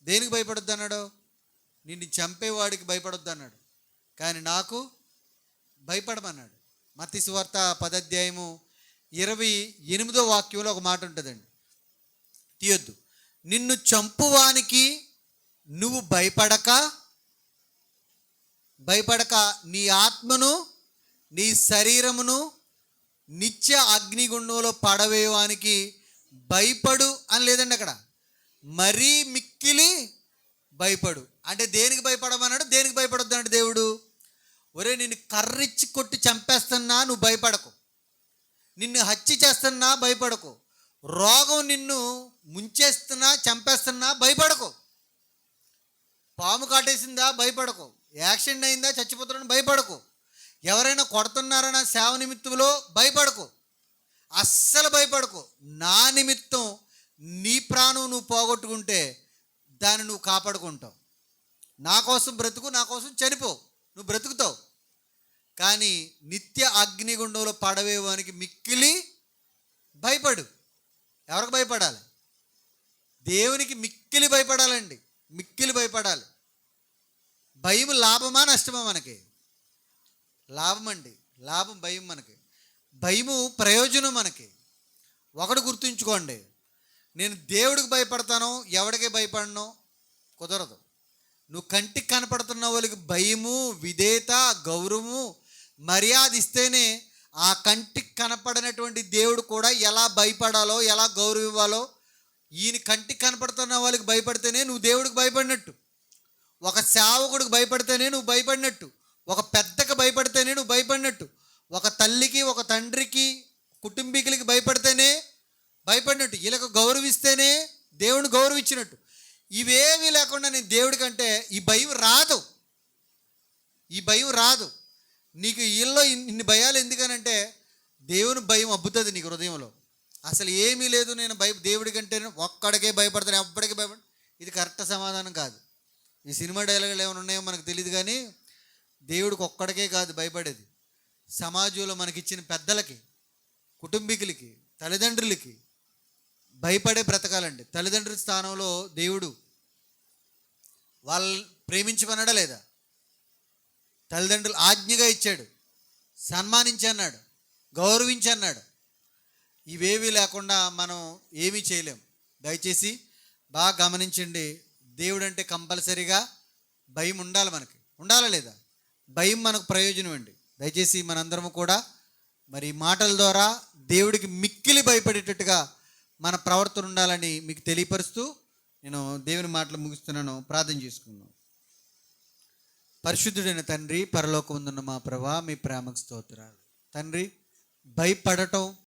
దేనికి భయపడొద్దు అన్నాడు? నిన్ను చంపేవాడికి భయపడొద్దు అన్నాడు, కానీ నాకు భయపడమన్నాడు. మత్తయి సువార్త 10:28 ఒక మాట ఉంటుందండి, తీయొద్దు. నిన్ను చంపువానికి నువ్వు భయపడక నీ ఆత్మను నీ శరీరమును నిత్య అగ్నిగుండంలో పడవేయడానికి భయపడు అని లేదండి అక్కడ. మరీ మిక్కిలి భయపడు అంటే దేనికి భయపడమన్నాడు? దేనికి భయపడొద్దు అన్నాడు దేవుడు? ఒరే, నిన్ను కర్రిచ్చి కొట్టి చంపేస్తున్నా నువ్వు భయపడకు, నిన్ను హత్య చేస్తున్నా భయపడకు, రోగం నిన్ను ముంచేస్తున్నా చంపేస్తున్నా భయపడకు, పాము కాటేసిందా భయపడకు, యాక్సిడెంట్ అయిందా చచ్చిపోతున్నాను భయపడకు, ఎవరైనా కొడుతున్నారన్న సేవ నిమిత్తంలో భయపడకు, అస్సలు భయపడకు. నా నిమిత్తం నీ ప్రాణం నువ్వు పోగొట్టుకుంటే దాన్ని నువ్వు కాపాడుకుంటావు. నా కోసం బ్రతుకు, నా కోసం చనిపో, నువ్వు బ్రతుకుతావు. కానీ నిత్య అగ్నిగుండంలో పడవేవానికి మిక్కిలి భయపడు. ఎవరికి భయపడాలి? దేవునికి మిక్కిలి భయపడాలండి, మిక్కిలి భయపడాలి. భయం లాభమా నష్టమా? మనకి లాభం అండి, లాభం. భయం మనకి, భయము ప్రయోజనం మనకి. ఒకటి గుర్తుంచుకోండి, నేను దేవుడికి భయపడతాను, ఎవడికి భయపడను కుదరదు. నువ్వు కంటికి కనపడుతున్న వాళ్ళకి భయము, విధేయత, గౌరవము, మర్యాద ఇస్తేనే ఆ కంటికి కనపడినటువంటి దేవుడు కూడా ఎలా భయపడాలో, ఎలా గౌరవం ఇవ్వాలో, ఈయన కంటికి కనపడుతున్న వాళ్ళకి భయపడితేనే నువ్వు దేవుడికి భయపడినట్టు, ఒక సేవకుడికి భయపడితేనే నువ్వు భయపడినట్టు, ఒక పెద్దకి భయపడితేనే నువ్వు భయపడినట్టు, ఒక తల్లికి, ఒక తండ్రికి, కుటుంబీకులకి భయపడితేనే భయపడినట్టు, వీళ్ళకు గౌరవిస్తేనే దేవుని గౌరవించినట్టు. ఇవేమీ లేకుండా నేను దేవుడి కంటే ఈ భయం రాదు, ఈ భయం రాదు నీకు. వీళ్ళలో ఇన్ని భయాలు ఎందుకనంటే దేవుని భయం అబ్బుతుంది నీకు హృదయంలో. అసలు ఏమీ లేదు, నేను దేవుడి కంటే ఒక్కడికే భయపడతాను, ఎప్పటికీ భయపడ. ఇది కరెక్ట్ సమాధానం కాదు. ఈ సినిమా డైలాగులు ఏమైనా ఉన్నాయో మనకు తెలియదు, కానీ దేవుడికి ఒక్కడికే కాదు భయపడేది. సమాజంలో మనకిచ్చిన పెద్దలకి, కుటుంబీకులకి, తల్లిదండ్రులకి భయపడే బ్రతకాలండి. తల్లిదండ్రుల స్థానంలో దేవుడు వాళ్ళు ప్రేమించమన్నాడా లేదా? తల్లిదండ్రులు ఆజ్ఞగా ఇచ్చాడు, సన్మానించన్నాడు, గౌరవించన్నాడు. ఇవేవి లేకుండా మనం ఏమీ చేయలేం. దయచేసి బాగా గమనించండి. దేవుడు అంటే కంపల్సరీగా భయం ఉండాలి, మనకి ఉండాలా లేదా? భయం మనకు ప్రయోజనం అండి. దయచేసి మనందరము కూడా మరి మాటల ద్వారా దేవుడికి మిక్కిలి భయపడేటట్టుగా మన ప్రవర్తన ఉండాలని మీకు తెలియపరుస్తూ నేను దేవుని మాటలు ముగిస్తున్నాను. ప్రార్థన చేసుకుందాం. పరిశుద్ధుడైన తండ్రి, పరలోకమందున్న మా ప్రభువా, మీ ప్రేమకు స్తోత్రాలు. తండ్రి, భయపడటం